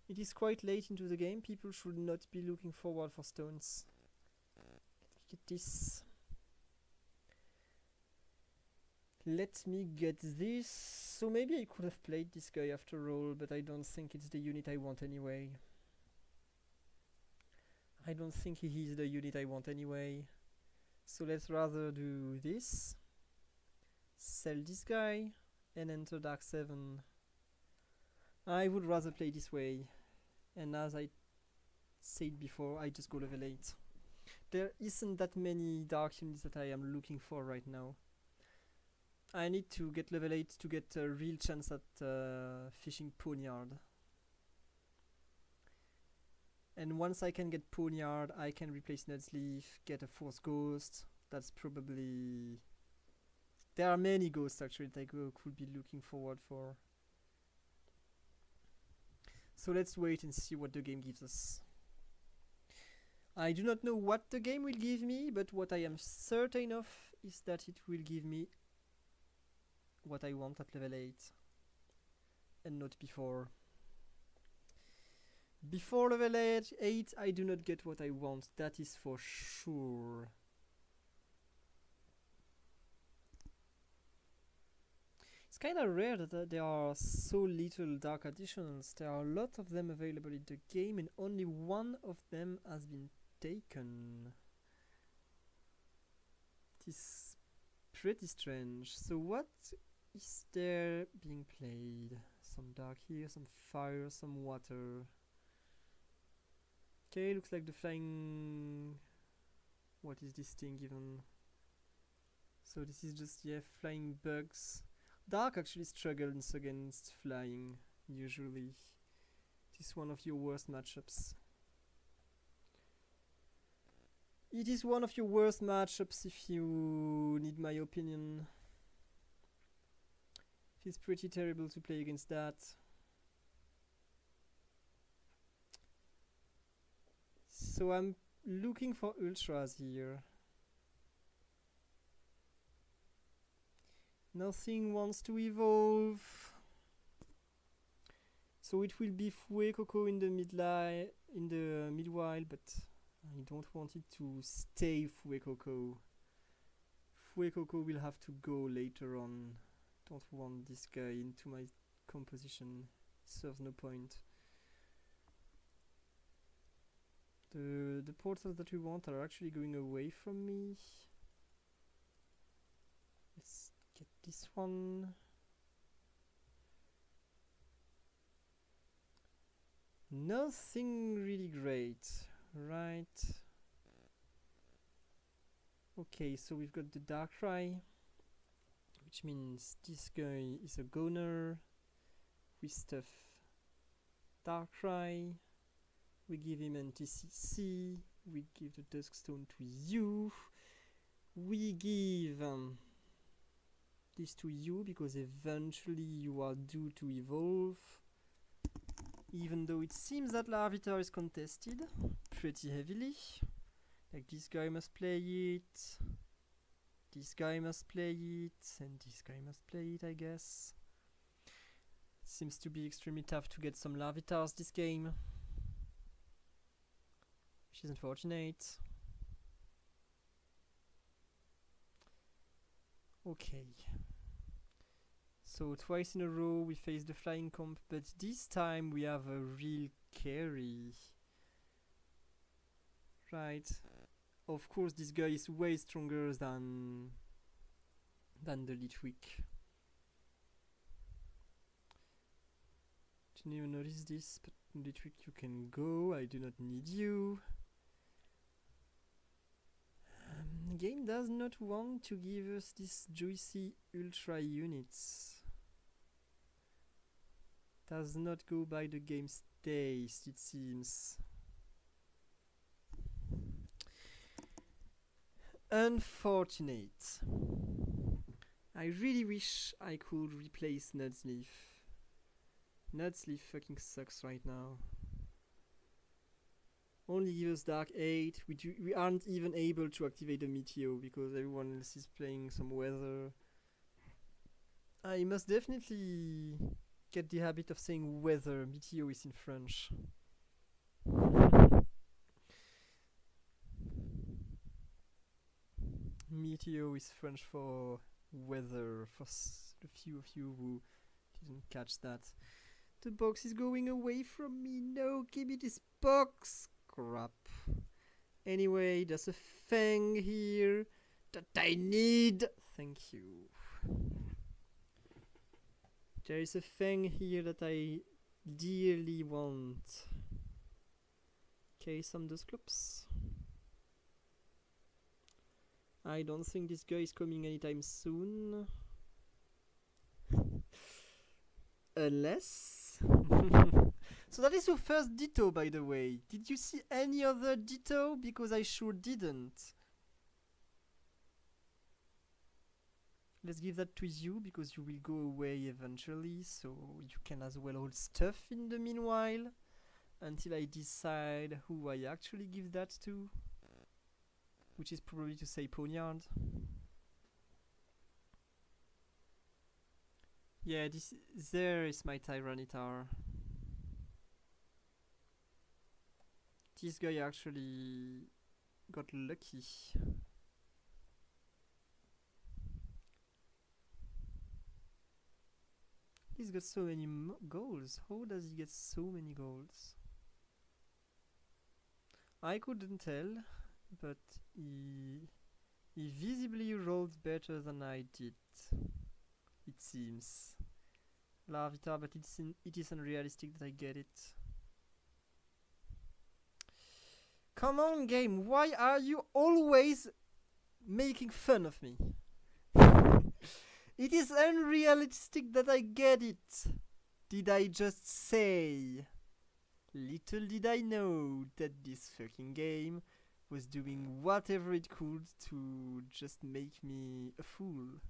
Speaker 1: It is quite late into the game. People should not be looking forward for stones. Get this. Let me get this. So maybe I could have played this guy after all, but I don't think it's the unit I want anyway. I don't think he is the unit I want anyway. So let's rather do this. Sell this guy and enter Dark 7. I would rather play this way. And as I said before, I just go level 8. There isn't that many dark units that I am looking for right now. I need to get level 8 to get a real chance at fishing Poniard. And once I can get Poniard, I can replace Nudsleaf, get a Force Ghost. That's probably... There are many ghosts actually that I could be looking forward for. So let's wait and see what the game gives us. I do not know what the game will give me, but what I am certain of is that it will give me what I want at level 8 and not before. Before level 8 I do not get what I want, that is for sure. It's kinda rare that there are so little dark additionals. There are a lot of them available in the game and only one of them has been taken. It is pretty strange. So what is there being played? Some dark here, some fire, some water. Okay, looks like the flying... What is this thing even? So this is just, yeah, flying bugs. Dark actually struggles against flying, usually. It is one of your worst matchups. It is one of your worst matchups if you need my opinion. It's pretty terrible to play against that. So I'm looking for ultras here. Nothing wants to evolve. So it will be Fuecoco in the mid-while, but I don't want it to stay Fuecoco. Fuecoco will have to go later on. Don't want this guy into my composition. Serves no point. The portals that we want are actually going away from me. Let's get this one. Nothing really great, right? Okay, so we've got the Darkrai, which means this guy is a goner. We stuff Darkrai. We give him NTCC. We give the Duskstone to you. We give this to you because eventually you are due to evolve. Even though it seems that Larvitar is contested pretty heavily. Like this guy must play it. This guy must play it. And this guy must play it, I guess. Seems to be extremely tough to get some Larvitars this game. Which is unfortunate. Okay. So twice in a row we face the flying comp, but this time we have a real carry. Right. Of course this guy is way stronger than the Litwick. Didn't even notice this, but Litwick you can go, I do not need you. The game does not want to give us these juicy ultra units. Does not go by the game's taste, it seems. Unfortunate. I really wish I could replace Nudsleaf. Nudsleaf fucking sucks right now. Only give us Dark 8. We aren't even able to activate the Meteo because everyone else is playing some weather. I must definitely get the habit of saying weather. Meteo is in French. Meteo is French for weather, for the few of you who didn't catch that. The box is going away from me. No, give me this box. Crap. Anyway, there's a thing here that I need. Thank you. There is a thing here that I dearly want. Okay, some Dusclops. I don't think this guy is coming anytime soon. Unless... So that is your first Ditto, by the way. Did you see any other Ditto? Because I sure didn't. Let's give that to you, because you will go away eventually, so you can as well hold stuff in the meanwhile, until I decide who I actually give that to. Which is probably to say Poniard. Yeah, there is my Tyranitar. This guy actually got lucky. He's got so many goals. How does he get so many goals? I couldn't tell, but he visibly rolled better than I did. It seems. Larvitar, but it is unrealistic that I get it. Come on, game, why are you always making fun of me? It is unrealistic that I get it. Did I just say? Little did I know that this fucking game was doing whatever it could to just make me a fool.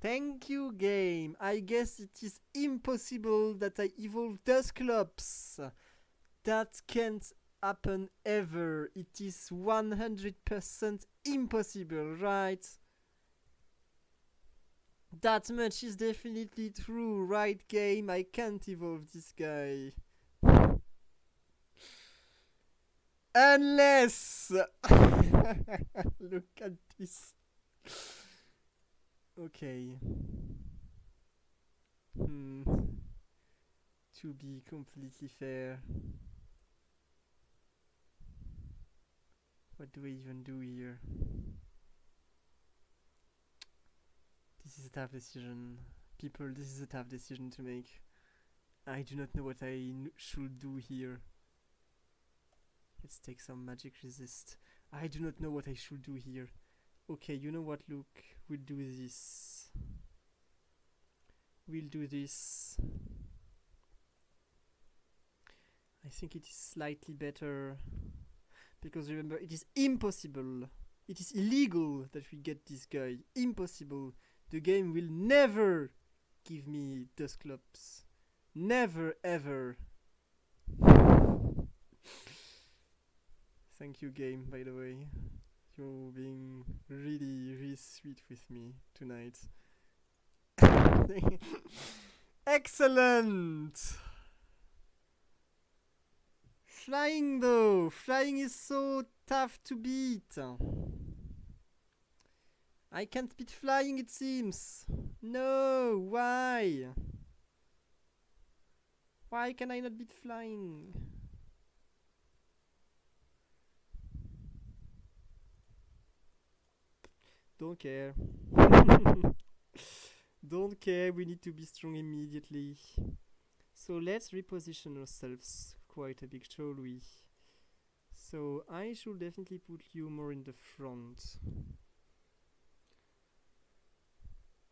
Speaker 1: Thank you, game. I guess it is impossible that I evolve Dusclops. That can't happen ever. It is 100% impossible, right? That much is definitely true, right, game? I can't evolve this guy. Unless... Look at this. Okay. To be completely fair. What do I even do here? This is a tough decision. People, this is a tough decision to make. I do not know what I should do here. Let's take some magic resist. I do not know what I should do here. Okay, you know what, Luke? We'll do this. We'll do this. I think it is slightly better. Because remember, it is impossible. It is illegal that we get this guy. Impossible. The game will never give me Dusclops. Never, ever. Thank you, game, by the way. You're being really, really sweet with me tonight. Excellent! Flying though! Flying is so tough to beat. I can't beat flying, it seems. No, why? Why can I not beat flying? Don't care. Don't care, we need to be strong immediately. So let's reposition ourselves quite a bit, shall we? So I should definitely put you more in the front.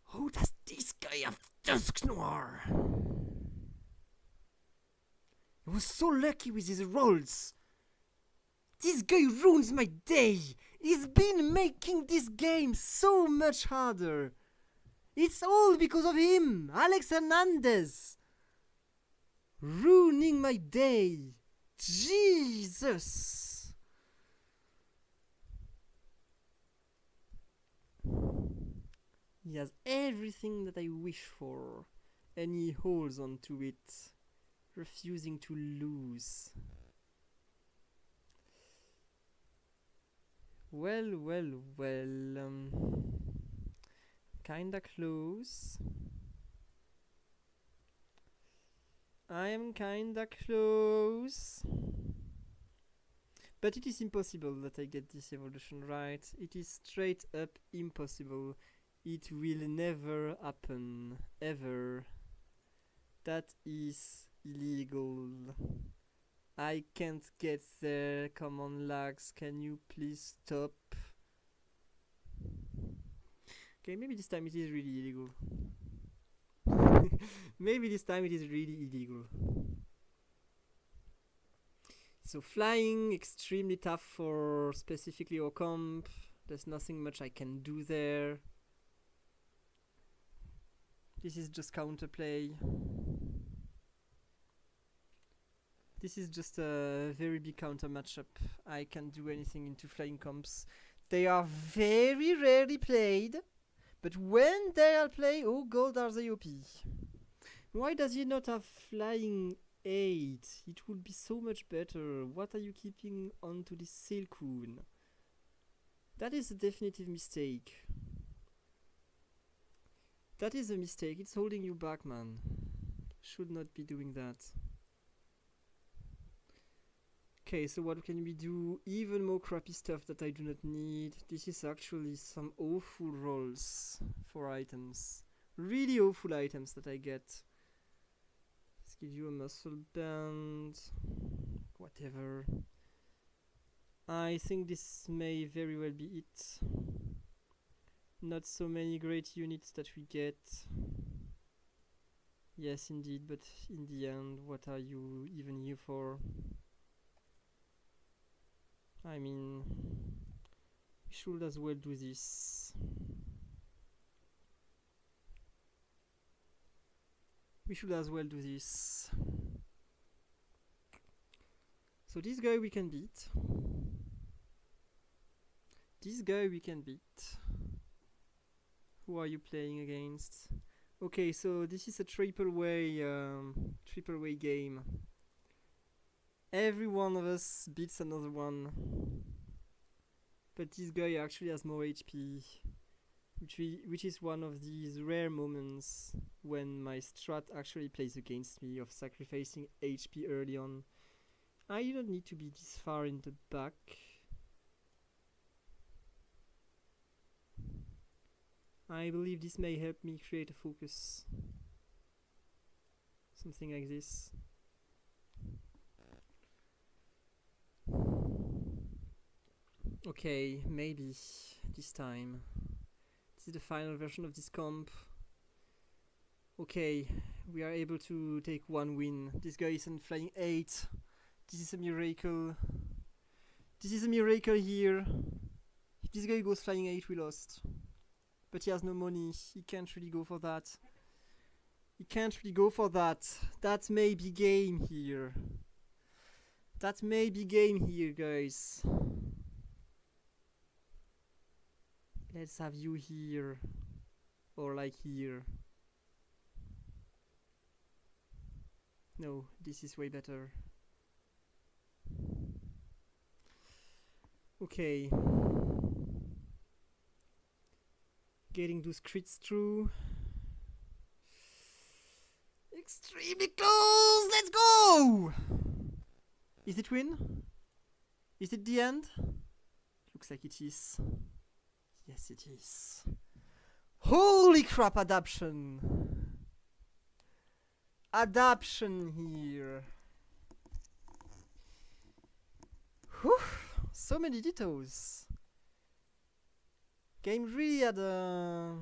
Speaker 1: Who does this guy have Dusknoir? He was so lucky with his rolls. This guy ruins my day. He's been making this game so much harder. It's all because of him, Alex Hernandez. Ruining my day! Jesus! He has everything that I wish for, and he holds on to it, refusing to lose. Well, well, well. Kinda close. I am kinda close. But it is impossible that I get this evolution right. It is straight up impossible. It will never happen. Ever. That is illegal. I can't get there. Come on, lags. Can you please stop? Okay, maybe this time it is really illegal. Maybe this time it is really illegal. So flying, extremely tough for specifically our comp. There's nothing much I can do there. This is just counterplay. This is just a very big counter matchup. I can't do anything into flying comps. They are very rarely played, but when they are played, oh god, are they OP. Why does he not have flying 8? It would be so much better. What are you keeping on to this Silcoon? That is a definitive mistake. That is a mistake. It's holding you back, man. Should not be doing that. Okay, so what can we do? Even more crappy stuff that I do not need. This is actually some awful rolls for items. Really awful items that I get. Let's give you a muscle band. Whatever. I think this may very well be it. Not so many great units that we get. Yes, indeed, but in the end, what are you even here for? I mean, we should as well do this. We should as well do this. So this guy we can beat. This guy we can beat. Who are you playing against? Okay, so this is a triple way game. Every one of us beats another one. But this guy actually has more HP, which is one of these rare moments when my strat actually plays against me of sacrificing HP early on. I don't need to be this far in the back. I believe this may help me create a focus. Something like this. Okay, maybe this time. This is the final version of this comp. Okay, we are able to take one win. This guy isn't flying 8. This is a miracle. This is a miracle here. If this guy goes flying 8, we lost. But he has no money. He can't really go for that. He can't really go for that. That may be game here. That may be game here, guys. Let's have you here. Or like here. No, this is way better. Okay. Getting those crits through. Extremely close! Let's go! Is it win? Is it the end? Looks like it is. Yes, it is. Holy crap, adaption! Adaption here. Whew, so many details. Game really had a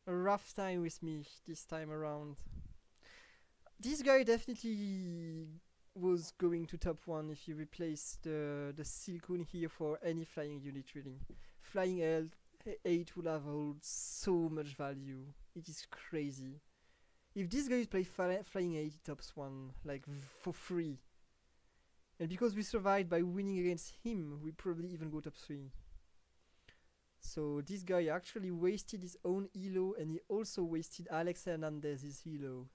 Speaker 1: rough time with me this time around. This guy definitely was going to top 1 if you replace the Silcoon here for any flying unit really. Flying 8 will have hold so much value. It is crazy. If this guy play flying 8, he tops 1, like for free. And because we survived by winning against him, we probably even go top 3. So this guy actually wasted his own elo, and he also wasted Alex Hernandez's elo.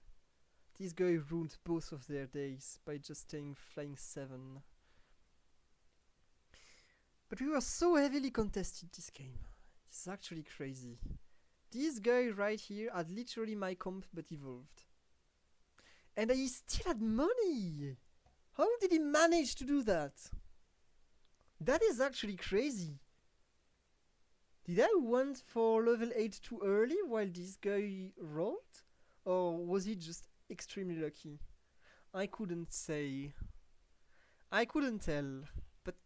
Speaker 1: This guy ruined both of their days by just staying flying 7. But we were so heavily contested this game. It's actually crazy. This guy right here had literally my comp but evolved. And he still had money! How did he manage to do that? That is actually crazy. Did I went for level 8 too early while this guy rolled? Or was he just extremely lucky? I couldn't say. I couldn't tell. But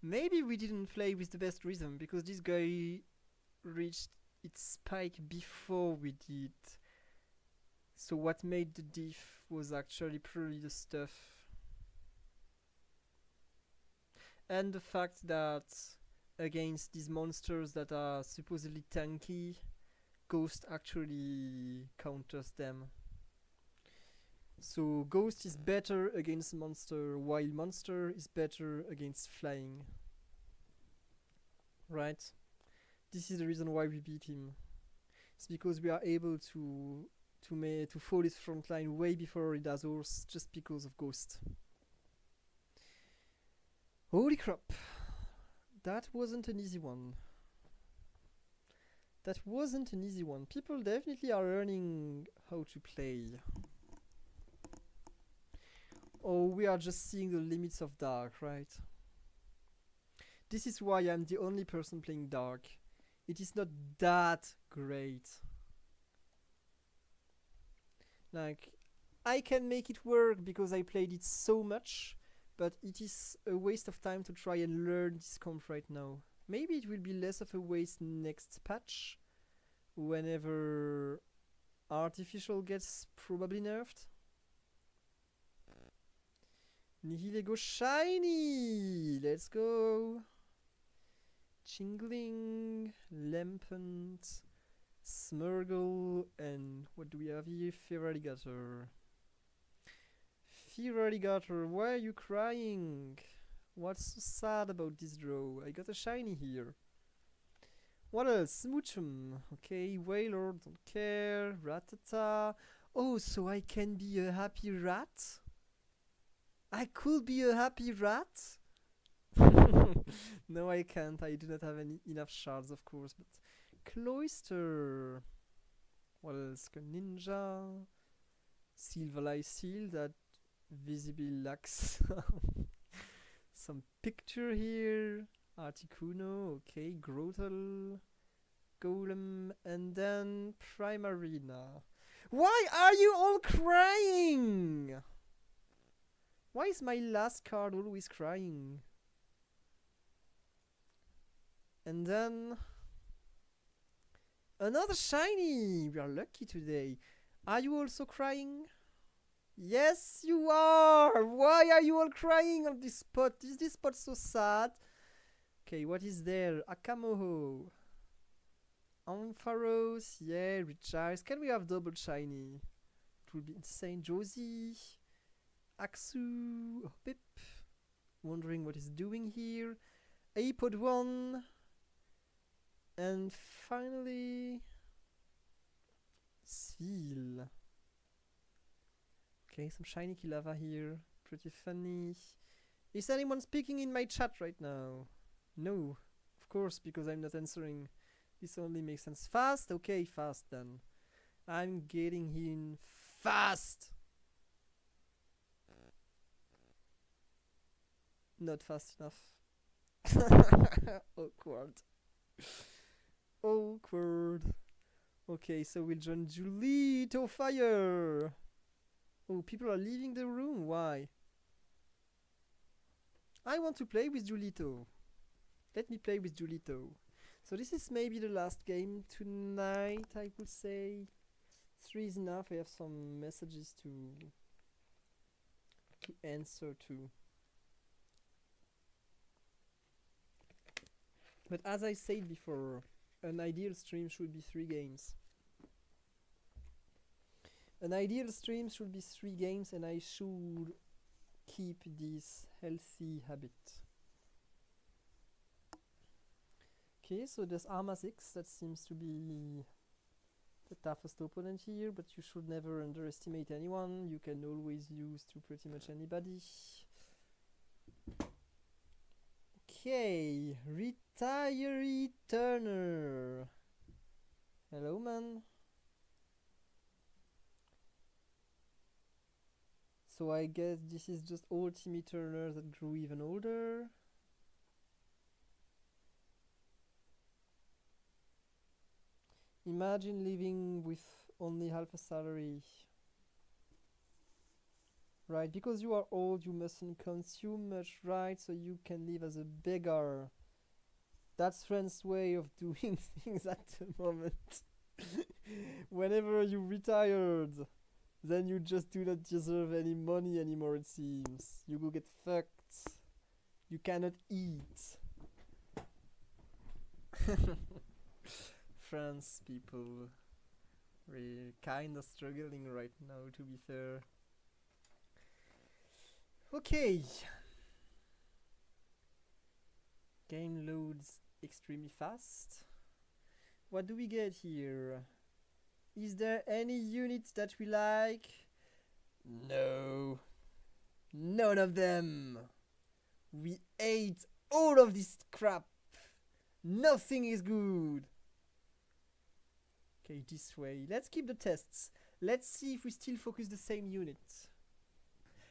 Speaker 1: maybe we didn't play with the best rhythm because this guy reached its spike before we did. So what made the diff was actually probably the stuff. And the fact that against these monsters that are supposedly tanky, Ghost actually counters them. So Ghost is better against Monster, while Monster is better against flying. Right? This is the reason why we beat him. It's because we are able to fold his front line way before he does ours, just because of Ghost. Holy crap. That wasn't an easy one. That wasn't an easy one. People definitely are learning how to play. Oh, we are just seeing the limits of Dark, right? This is why I'm the only person playing Dark. It is not that great. Like, I can make it work because I played it so much, but it is a waste of time to try and learn this comp right now. Maybe it will be less of a waste next patch, whenever Artificial gets probably nerfed. Nihilego shiny! Let's go! Chingling, Lampent, Smurgle, and what do we have here? Feraligator. Feraligator, why are you crying? What's so sad about this draw? I got a shiny here. What else? Smoochum. Okay, Wailord, don't care. Rattata. Oh, so I can be a happy rat? I could be a happy rat? No, I can't. I do not have enough shards, of course, but Cloyster. What else? Ninja. Silverlight Seal that visibly lacks some picture here. Articuno, okay, Grotle, Golem, and then Primarina. Why are you all crying? Why is my last card always crying? And then another shiny! We are lucky today. Are you also crying? Yes, you are! Why are you all crying on this spot? Is this spot so sad? Okay, what is there? Akamoho. Ampharos, yeah, Recharge. Can we have double shiny? It would be insane. Josie. Axu. Pip. Wondering what he's doing here. Apod 1. And finally, Seal. Okay, some shiny Kilava here. Pretty funny. Is anyone speaking in my chat right now? No, of course, because I'm not answering. This only makes sense. Fast? Okay, fast then. I'm getting in fast! Not fast enough. Awkward. Awkward. Okay, so we'll join Julito Fire. Oh, people are leaving the room. Why? I want to play with Julito. Let me play with Julito. So this is maybe the last game tonight, I would say. 3 is enough. I have some messages to answer to. But as I said before, an ideal stream should be 3 games. An ideal stream should be 3 games, and I should keep this healthy habit. Okay, so there's Arma 6, that seems to be the toughest opponent here, but you should never underestimate anyone. You can always lose to pretty much anybody. Okay, Retiree Turner. Hello, man. So I guess this is just old Timmy Turner that grew even older. Imagine living with only half a salary. Right, because you are old, you mustn't consume much, right? So you can live as a beggar. That's Friend's way of doing things at the moment. Whenever you retired, then you just do not deserve any money anymore, it seems. You go get fucked. You cannot eat. France people. We're kinda struggling right now, to be fair. Okay. Game loads extremely fast. What do we get here? Is there any unit that we like? No. None of them. We ate all of this crap. Nothing is good. Okay, this way. Let's keep the tests. Let's see if we still focus the same unit.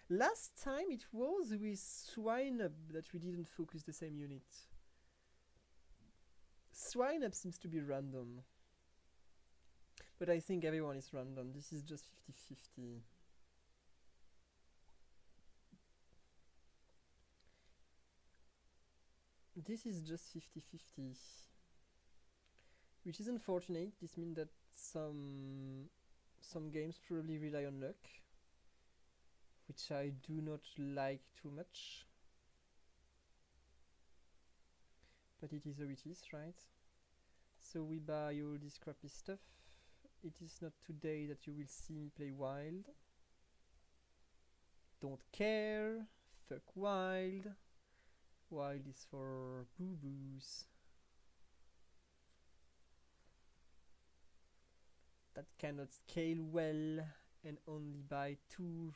Speaker 1: Last time it was with Swineup that we didn't focus the same unit. Swineup seems to be random. But I think everyone is random. This is just 50-50. This is just 50-50. Which is unfortunate. This means that some games probably rely on luck, which I do not like too much. But it is how it is, right? So we buy all this crappy stuff. It is not today that you will see me play Wild. Don't care. Fuck Wild. Wild is for boo-boos. That cannot scale well and only buy two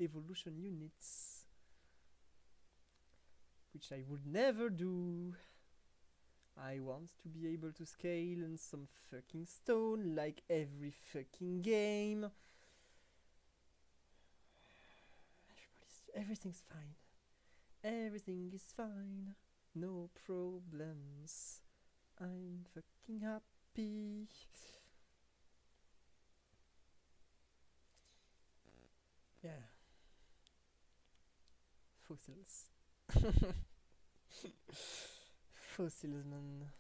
Speaker 1: evolution units, which I would never do. I want to be able to scale in some fucking stone like every fucking game. Everything's fine. Everything is fine. No problems. I'm fucking happy. Yeah. Fossils. Fossils, man.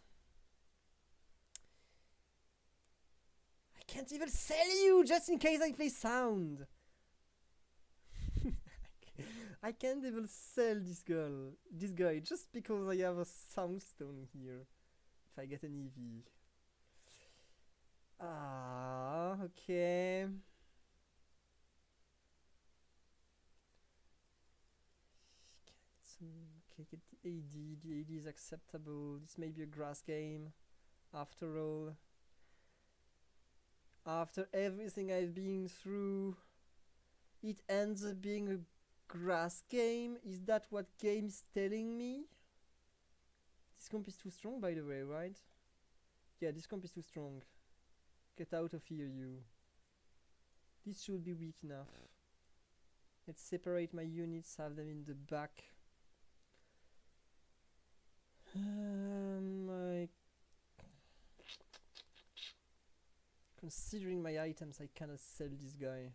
Speaker 1: I can't even sell you just in case I play sound. I can't even sell this guy just because I have a soundstone here. If I get an EV. Ah, okay. Okay, get the AD. The AD is acceptable. This may be a grass game. After all. After everything I've been through, it ends up being a grass game. Is that what game is telling me? This comp is too strong, by the way, right? Yeah, this comp is too strong. Get out of here, you. This should be weak enough. Let's separate my units, have them in the back. Considering my items, I cannot sell this guy.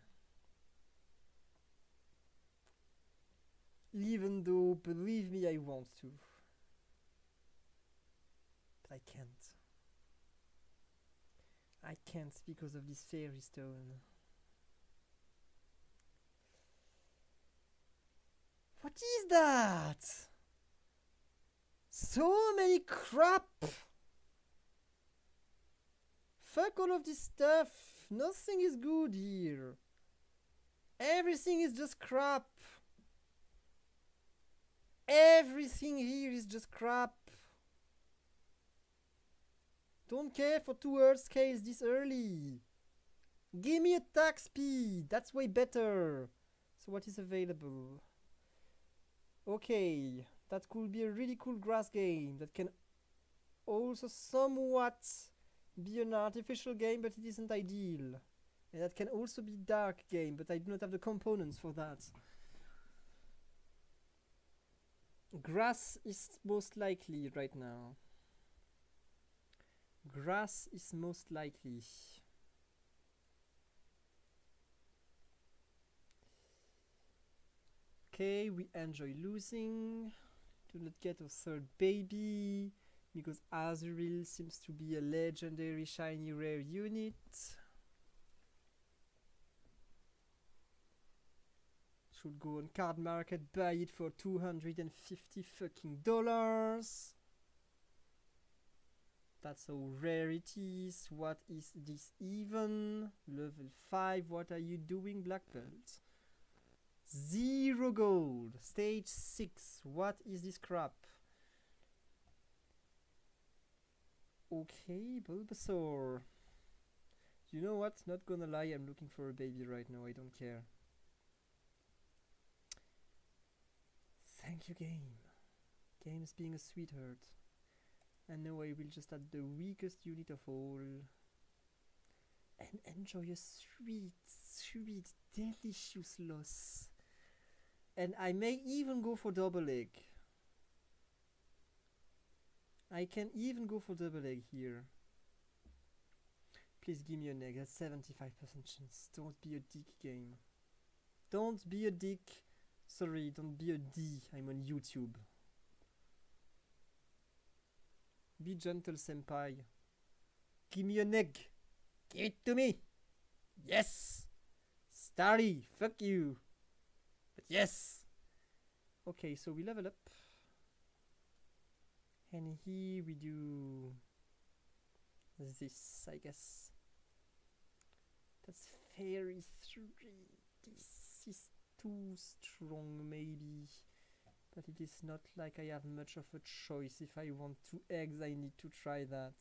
Speaker 1: Even though, believe me, I want to. But I can't. I can't because of this fairy stone. What is that? So many crap! Fuck all of this stuff. Nothing is good here. Everything is just crap. Everything here is just crap. Don't care for 2 Earth scales this early. Give me attack speed. That's way better. So what is available? Okay, that could be a really cool grass game that can also somewhat be an artificial game, but it isn't ideal. And that can also be dark game, but I do not have the components for that. Grass is most likely right now. Grass is most likely. Okay, we enjoy losing. Do not get a third baby, because Azurill seems to be a legendary shiny rare unit. Should go on card market, buy it for $250 fucking dollars. That's all rarities. What is this even? Level 5, what are you doing, black belt? 0 gold. Stage 6, what is this crap? Okay, Bulbasaur. You know what? Not gonna lie, I'm looking for a baby right now, I don't care. Thank you, game. Game's being a sweetheart. And now I will just add the weakest unit of all. And enjoy a sweet, sweet, delicious loss. And I may even go for double egg. I can even go for double egg here. Please give me an egg. That's 75% chance. Don't be a dick, game. Don't be a dick. Sorry, don't be a D. I'm on YouTube. Be gentle, senpai. Give me an egg. Give it to me. Yes. Starry, fuck you. But yes. Okay, so we level up. And here we do this, I guess. That's fairy 3. This is too strong, maybe. But it is not like I have much of a choice. If I want 2 eggs, I need to try that.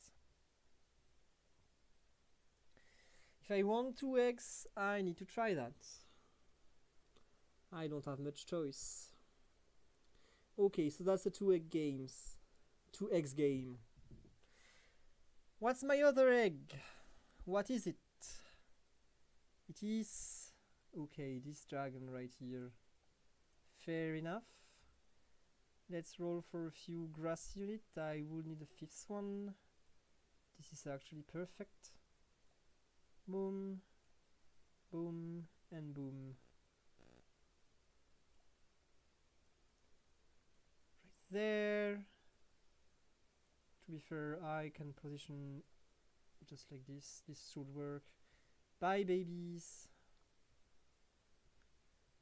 Speaker 1: If I want 2 eggs, I need to try that. I don't have much choice. Okay, so that's the 2 egg games. 2 eggs game. What's my other egg? What is it? It is... okay, this dragon right here. Fair enough. Let's roll for a few grass units. I will need a 5th one. This is actually perfect. Boom, boom, and boom. Right there. To be fair, I can position just like this. This should work. Bye, babies.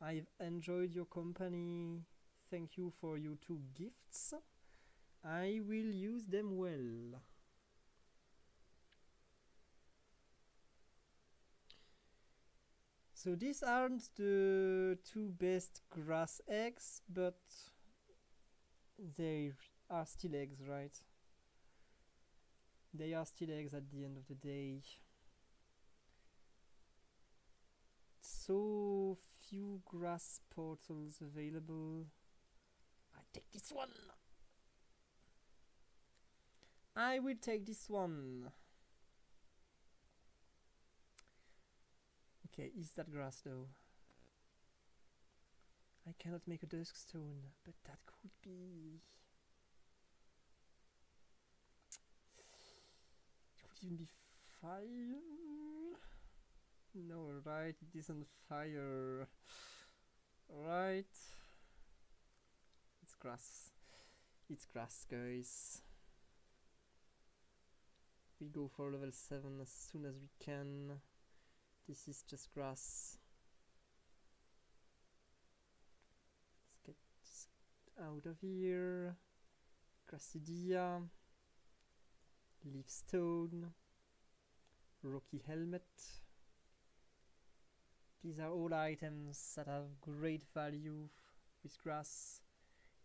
Speaker 1: I've enjoyed your company. Thank you for your 2 gifts. I will use them well. So these aren't the 2 best grass eggs, but they are still eggs, right? They are still eggs at the end of the day. So few grass portals available. I take this one. I will take this one. Okay, is that grass though? I cannot make a dusk stone, but that could be... it could even be fire? No, right, it isn't fire. Right. It's grass. It's grass, guys. We go for level 7 as soon as we can. This is just grass. Let's get this out of here. Grassidia. Leaf stone. Rocky helmet. These are all items that have great value with grass.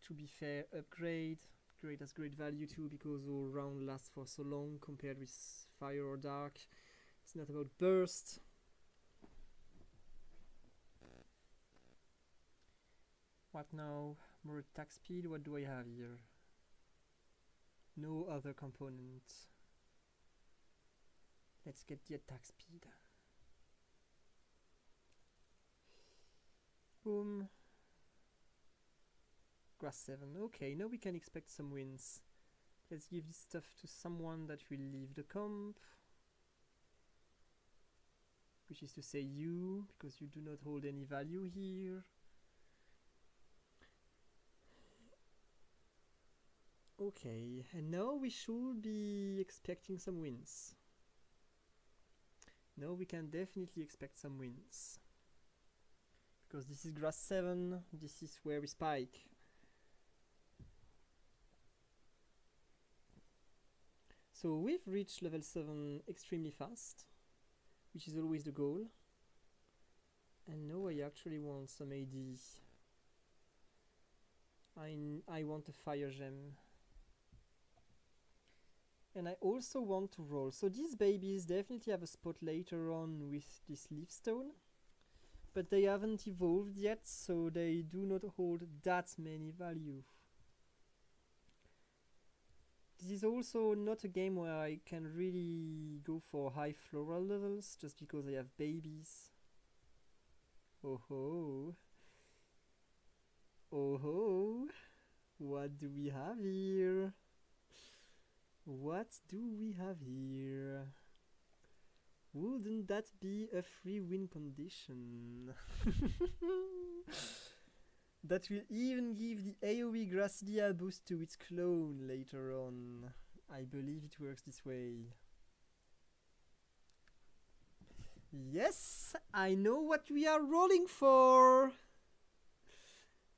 Speaker 1: To be fair, upgrade. Upgrade has great value too because all round lasts for so long compared with fire or dark. It's not about burst. What now? More attack speed. What do I have here? No other component. Let's get the attack speed. Boom. Grass 7. Okay, now we can expect some wins. Let's give this stuff to someone that will leave the comp. Which is to say you, because you do not hold any value here. Okay, and now we should be expecting some wins. Now we can definitely expect some wins. Because this is grass 7, this is where we spike. So we've reached level 7 extremely fast, which is always the goal. And now I actually want some AD. I want a fire gem. And I also want to roll. So these babies definitely have a spot later on with this leaf stone. But they haven't evolved yet, so they do not hold that many value. This is also not a game where I can really go for high floral levels, just because I have babies. Oh ho! Oh ho! What do we have here? What do we have here? Wouldn't that be a free win condition? That will even give the AoE Gracidia boost to its clone later on. I believe it works this way. Yes, I know what we are rolling for.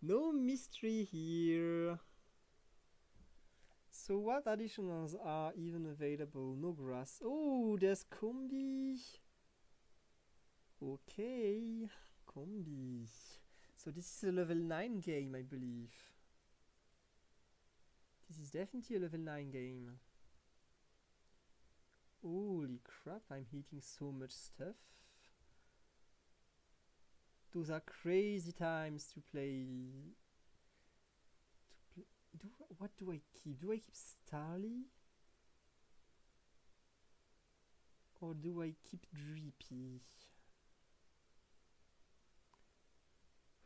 Speaker 1: No mystery here. So what additionals are even available? No grass. Oh, there's Combi. Okay, Combi. So this is a level 9 game, I believe. This is definitely a level 9 game. Holy crap, I'm hitting so much stuff. Those are crazy times to play. What do I keep? Do I keep Starly? Or do I keep Drippy?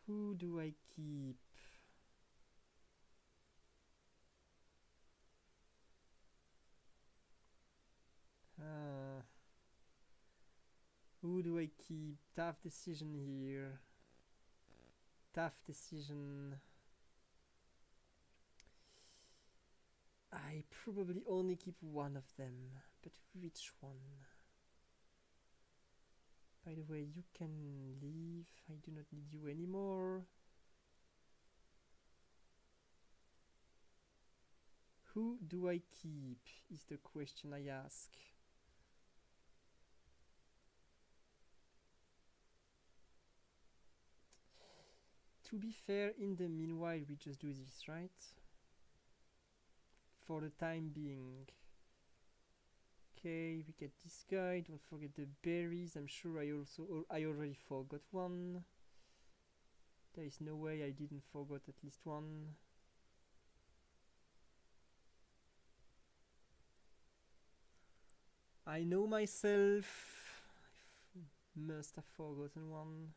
Speaker 1: Who do I keep? Who do I keep? Tough decision here. Tough decision. I probably only keep one of them, but which one? By the way, you can leave. I do not need you anymore. Who do I keep is the question I ask. To be fair, in the meanwhile, we just do this, right? For the time being. Okay, we get this guy. Don't forget the berries. I'm sure I already forgot one. There is no way I didn't forget at least one. I know myself. I must have forgotten one.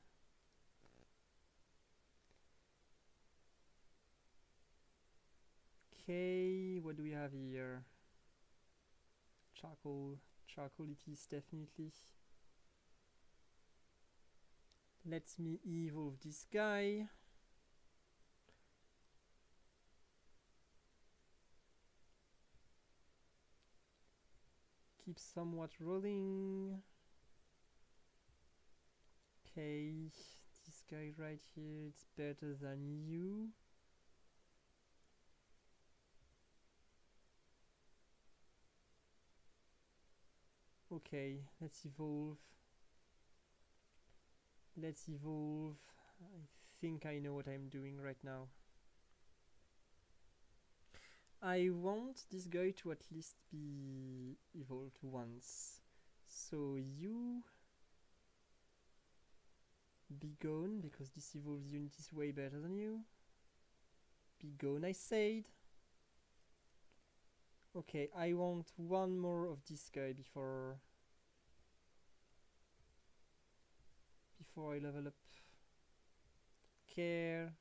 Speaker 1: Okay, what do we have here? Charcoal. Charcoal it is definitely. Let me evolve this guy. Keep somewhat rolling. Okay, this guy right here, it's better than you. Okay, let's evolve. Let's evolve. I think I know what I'm doing right now. I want this guy to at least be evolved once. So you be gone, because this evolves unit is way better than you. Be gone, I said. Okay, I want one more of this guy before I level up. Care.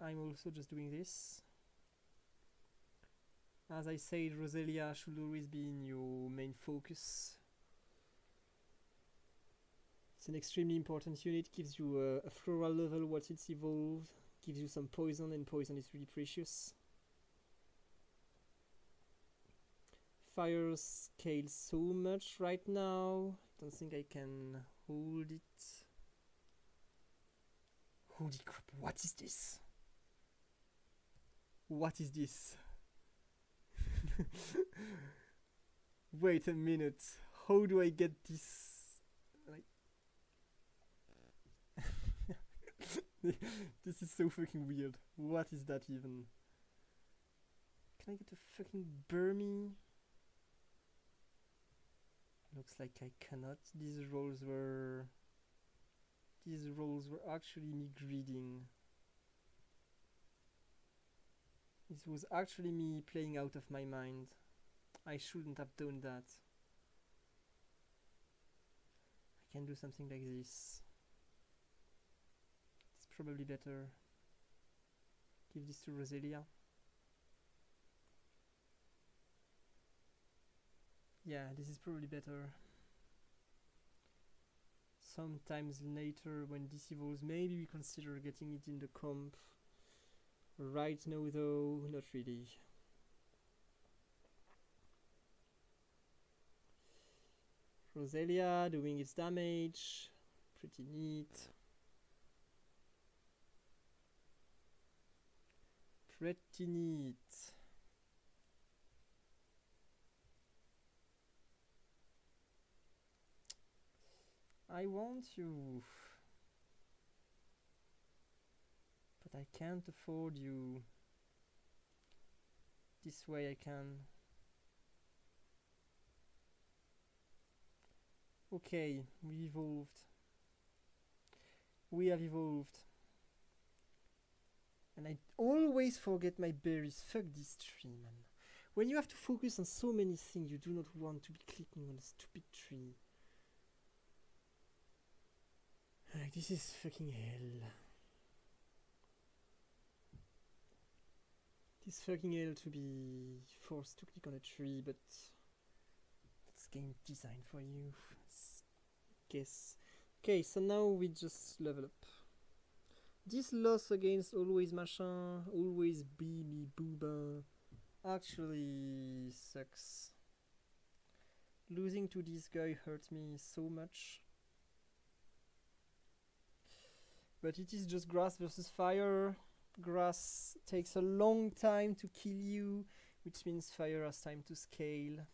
Speaker 1: I'm also just doing this. As I said, Roselia should always be in your main focus. It's an extremely important unit, gives you a floral level once it's evolved, gives you some poison, and poison is really precious. Fire scales so much right now, I don't think I can hold it. Holy crap, what is this? What is this? Wait a minute, how do I get this? Like this is so fucking weird. What is that even? Can I get a fucking Burmy? Looks like I cannot. These rolls were actually me greeding. This was actually me playing out of my mind. I shouldn't have done that. I can do something like this. It's probably better. Give this to Roselia. Yeah, this is probably better. Sometimes later, when this evolves, maybe we consider getting it in the comp. Right now though, not really. Roselia doing its damage. Pretty neat. Pretty neat. I want you, but I can't afford you. This way I can. Okay, we evolved. We have evolved. And I always forget my berries. Fuck this tree, man. When you have to focus on so many things, you do not want to be clicking on a stupid tree. This is fucking hell. This fucking hell to be forced to click on a tree, but it's game design for you, I guess. Okay, so now we just level up. This loss against always machin, always be me booba, actually sucks. Losing to this guy hurts me so much. But it is just grass versus fire. Grass takes a long time to kill you, which means fire has time to scale.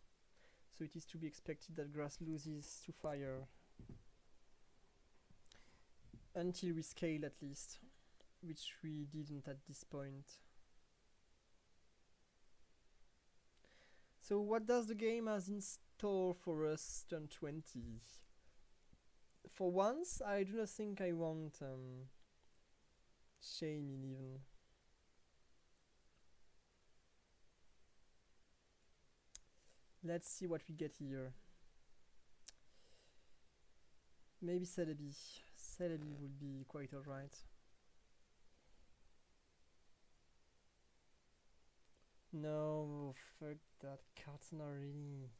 Speaker 1: So it is to be expected that grass loses to fire. Until we scale at least, which we didn't at this point. So what does the game has in store for us turn 20? For once, I do not think I want Shaming even. Let's see what we get here. Maybe Celebi. Celebi would be quite alright. No, fuck that. Kartana really.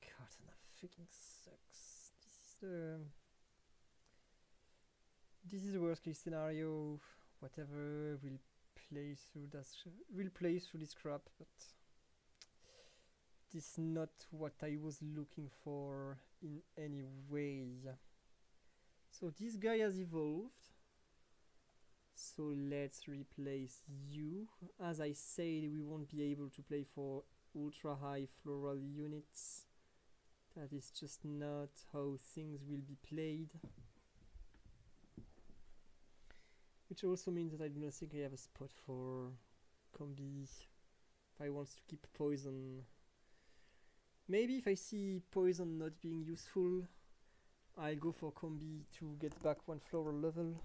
Speaker 1: Kartana freaking sucks. This is the worst case scenario. Whatever, we'll play through this crap, but this is not what I was looking for in any way. So this guy has evolved. So let's replace you. As I said, we won't be able to play for ultra high floral units. That is just not how things will be played. Which also means that I do not think I have a spot for combi if I want to keep poison. Maybe if I see poison not being useful, I'll go for combi to get back one floral level,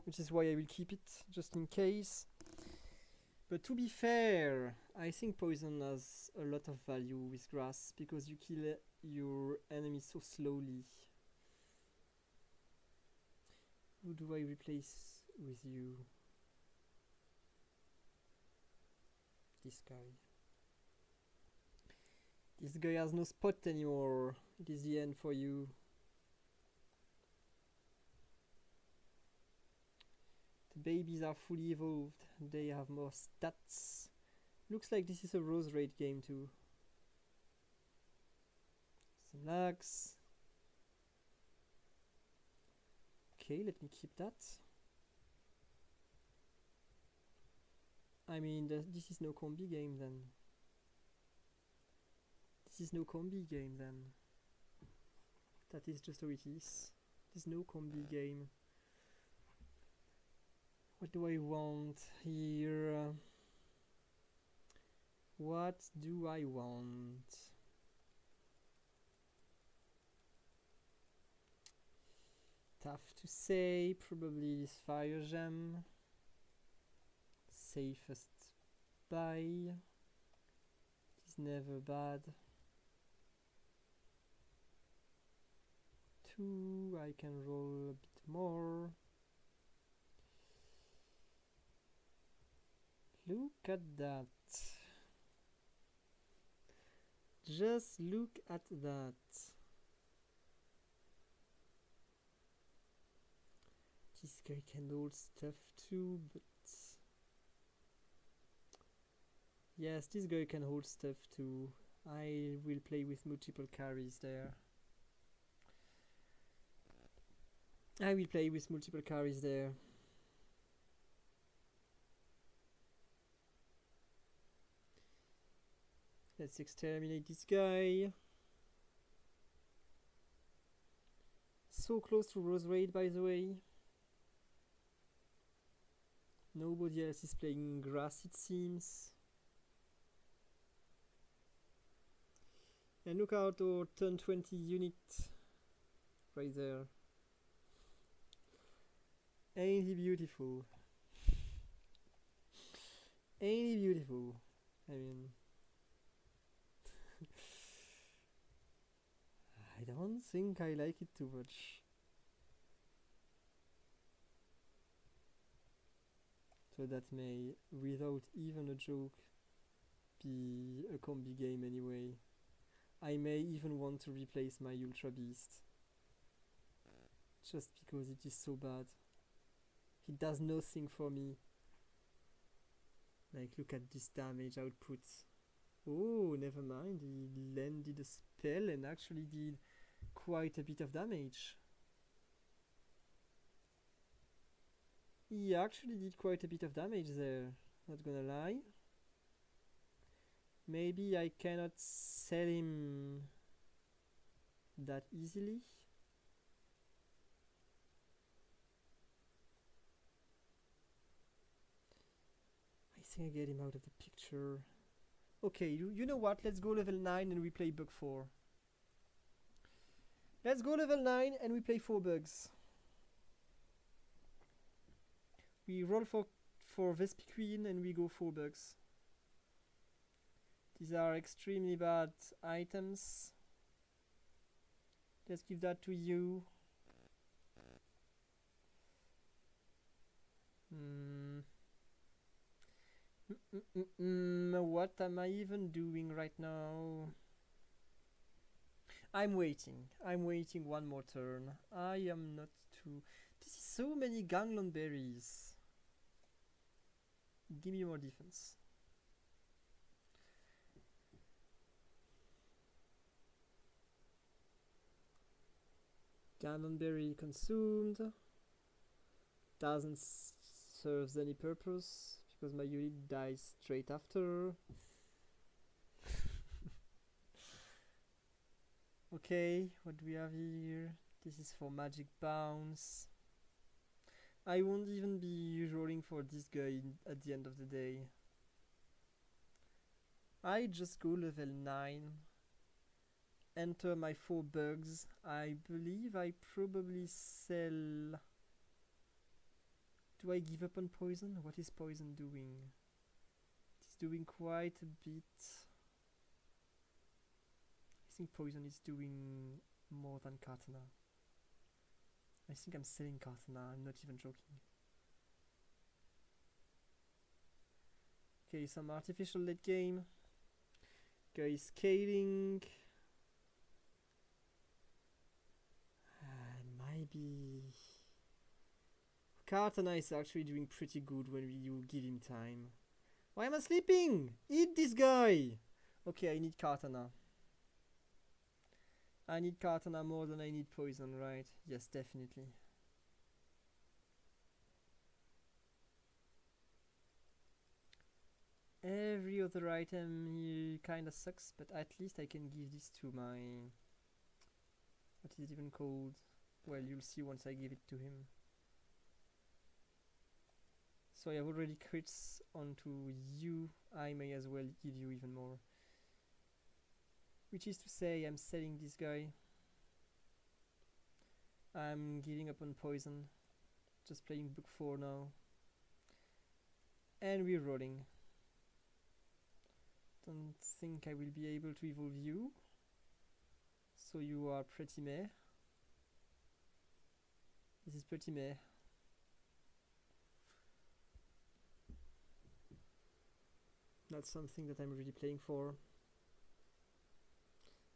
Speaker 1: which is why I will keep it, just in case. But to be fair, I think poison has a lot of value with grass, because you kill your enemy so slowly. Who do I replace with you? This guy. This guy has no spot anymore. It is the end for you. The babies are fully evolved. They have more stats. Looks like this is a Rose Raid game too. Some lags. Okay, let me keep that. I mean, this is no combi game then. This is no combi game then. That is just how it is. It is no combi game. What do I want here? What do I want? Tough to say. Probably this fire gem. Safest buy. It is never bad. 2, I can roll a bit more. Look at that. Just look at that. This guy can hold stuff too, but yes, this guy can hold stuff too. I will play with multiple carries there. I will play with multiple carries there. Let's exterminate this guy. So close to Rose Raid, by the way. Nobody else is playing grass, it seems. And look out our turn 20 unit right there. Ain't he beautiful? Ain't he beautiful? I mean, I don't think I like it too much. So that may, without even a joke, be a combi game anyway. I may even want to replace my Ultra Beast. Just because it is so bad. It does nothing for me. Like, look at this damage output. Oh, never mind. He landed a spell and actually did quite a bit of damage. He actually did quite a bit of damage there. Not gonna lie. Maybe I cannot sell him that easily. I think I get him out of the picture. Okay, you know what? Let's go level 9 and we play bug 4. Let's go level 9 and we play 4 bugs. We roll for Vespiquen and we go 4 bugs. These are extremely bad items. Let's give that to you. What am I even doing right now? I'm waiting one more turn. I am not too... This is so many ganglon berries. Give me more defense. Ganglon berry consumed. Doesn't serve any purpose because my unit dies straight after. Okay, what do we have here? This is for magic bounce. I won't even be rolling for this guy at the end of the day. I just go level 9. Enter my 4 bugs. I believe I probably sell... Do I give up on poison? What is poison doing? It's doing quite a bit. I think poison is doing more than Katana. I think I'm selling Katana, I'm not even joking. Okay, some artificial late game. Guy scaling. Maybe... Katana is actually doing pretty good when you give him time. Why am I sleeping? Eat this guy! Okay, I need Katana. I need Katana more than I need poison, right? Yes, definitely. Every other item here kinda sucks, but at least I can give this to my... What is it even called? Well, you'll see once I give it to him. So I have already crits onto you, I may as well give you even more. Which is to say, I'm selling this guy. I'm giving up on poison. Just playing book 4 now. And we're rolling. Don't think I will be able to evolve you. So you are pretty meh. This is pretty meh. Not something that I'm really playing for.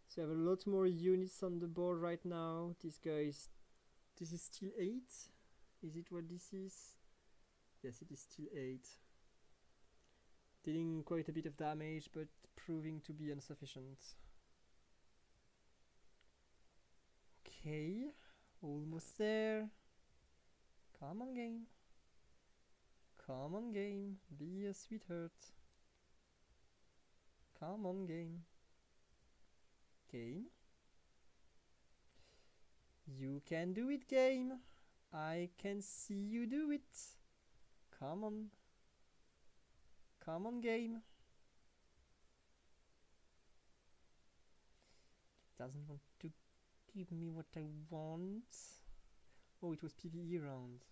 Speaker 1: So I have a lot more units on the board right now. This is still 8. Is it what this is? Yes, it is still 8. Dealing quite a bit of damage, but proving to be insufficient. Okay, almost there. Come on, game. Come on, game. Be a sweetheart. Come on, game. Game. You can do it, game. I can see you do it. Come on. Come on, game. It doesn't want to give me what I want. Oh, it was PvE round.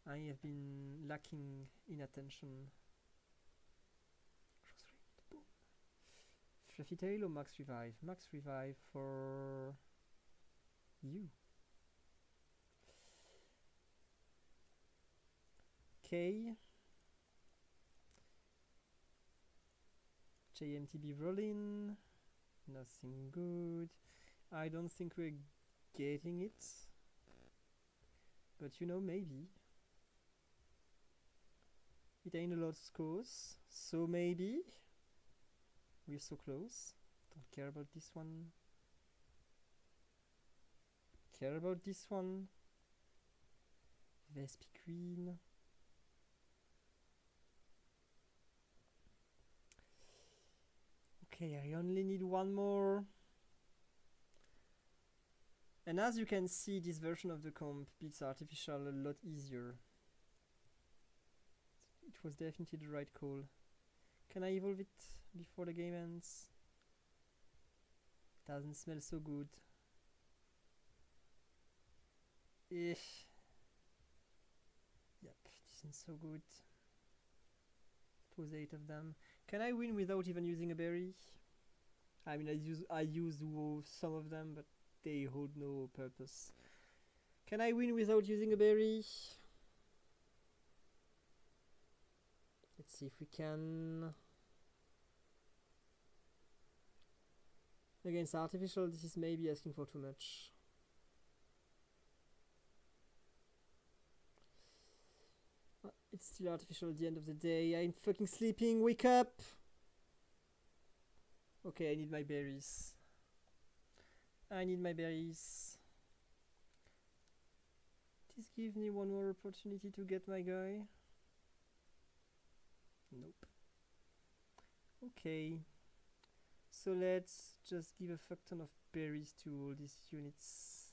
Speaker 1: I have been lacking in attention. Boom. Fluffy Tail or Max Revive? Max Revive for you. Okay. JMTB rolling. Nothing good. I don't think we're getting it. But you know, maybe. It ain't a lot of scores, so maybe. We're so close. Don't care about this one. Care about this one. Vespi Queen. Okay, I only need one more. And as you can see, this version of the comp beats artificial a lot easier. It was definitely the right call. Can I evolve it before the game ends? Doesn't smell so good. Yep, this isn't so good. It was 8 of them. Can I win without even using a berry? I mean, I use some of them, but they hold no purpose. Can I win without using a berry? Let's see if we can. Against artificial, this is maybe asking for too much. It's still artificial at the end of the day. I'm fucking sleeping. Wake up! Okay, I need my berries. I need my berries. Please give me one more opportunity to get my guy. Nope. Okay. So let's just give a fuck ton of berries to all these units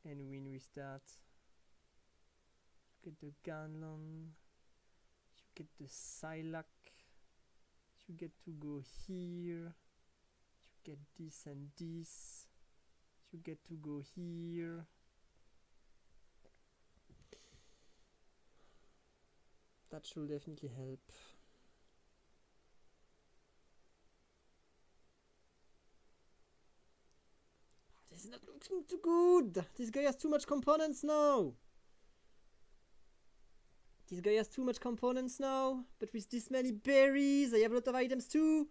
Speaker 1: and win with that. You get the Ganlon, you get the Psylocke, you get to go here, you get this and this, you get to go here. That should definitely help. This is not looking too good. This guy has too much components now. This guy has too much components now. But with this many berries, I have a lot of items too.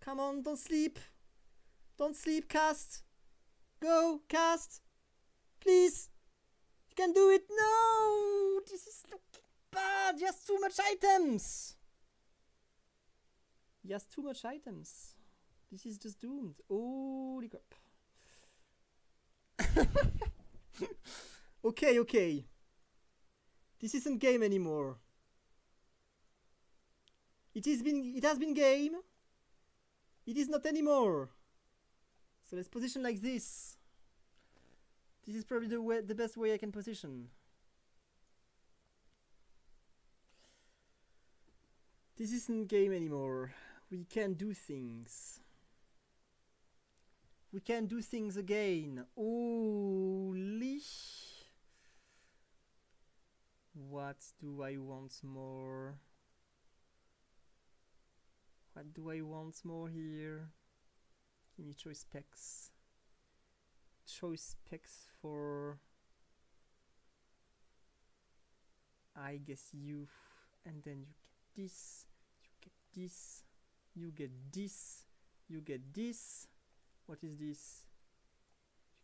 Speaker 1: Come on, don't sleep. Don't sleep, cast. Go, cast. Please. You can do it. No, this is looking bad. He has too much items. He has too much items. This is just doomed. Holy crap. Okay. This isn't game anymore. It has been game. It is not anymore. So let's position like this. This is probably the best way I can position. This isn't game anymore. We can do things. We can do things again. Holy. What do I want more? What do I want more here? Give me choice specs. Choice specs for, I guess, you. And then you get this. You get this. You get this. You get this. What is this?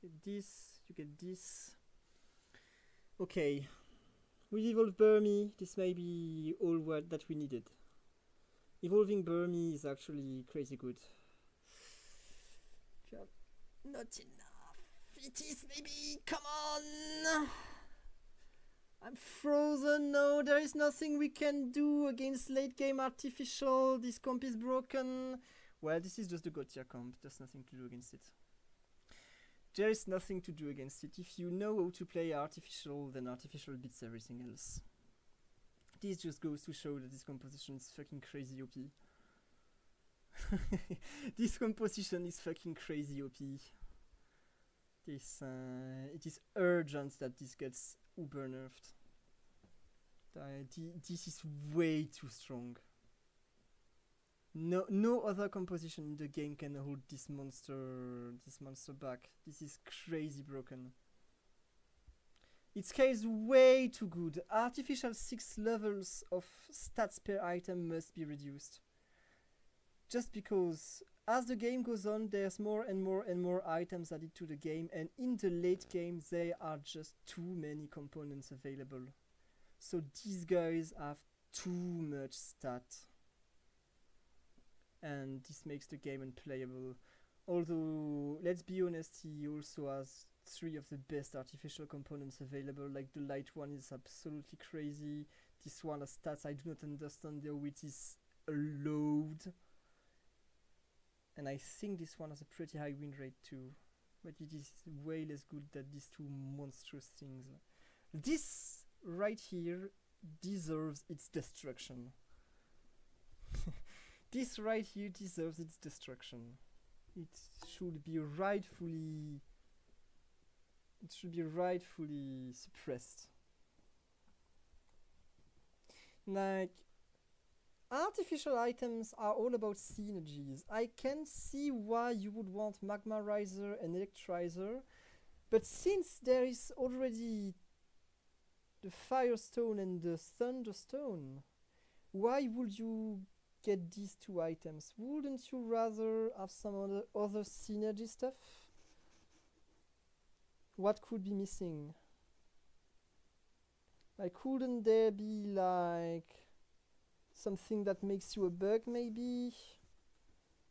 Speaker 1: You get this, you get this. Okay. With Evolve Burmy, this may be all that we needed. Evolving Burmy is actually crazy good. Not enough. It is maybe, come on! I'm frozen, no, there is nothing we can do against late game artificial. This comp is broken. Well, this is just a god tier comp, there's nothing to do against it. There is nothing to do against it. If you know how to play artificial, then artificial beats everything else. This just goes to show that this composition is fucking crazy OP. This composition is fucking crazy OP. This, it is urgent that this gets uber nerfed. This is way too strong. No other composition in the game can hold this monster back. This is crazy broken. It scales way too good. Artificial 6 levels of stats per item must be reduced. Just because as the game goes on, there's more and more items added to the game, and in the late game there are just too many components available. So these guys have too much stat. And this makes the game unplayable. Although, let's be honest, he also has 3 of the best artificial components available. Like the light one is absolutely crazy. This one has stats I do not understand though, which is a load. And I think this one has a pretty high win rate too. But it is way less good than these 2 monstrous things. This right here deserves its destruction. This right here deserves its destruction. It should be rightfully suppressed. Like, artificial items are all about synergies. I can see why you would want Magma Riser and Electrizer, but since there is already the Firestone and the Thunderstone, why would you get these 2 items? Wouldn't you rather have some other synergy stuff? What could be missing? Like, couldn't there be like something that makes you a bug maybe?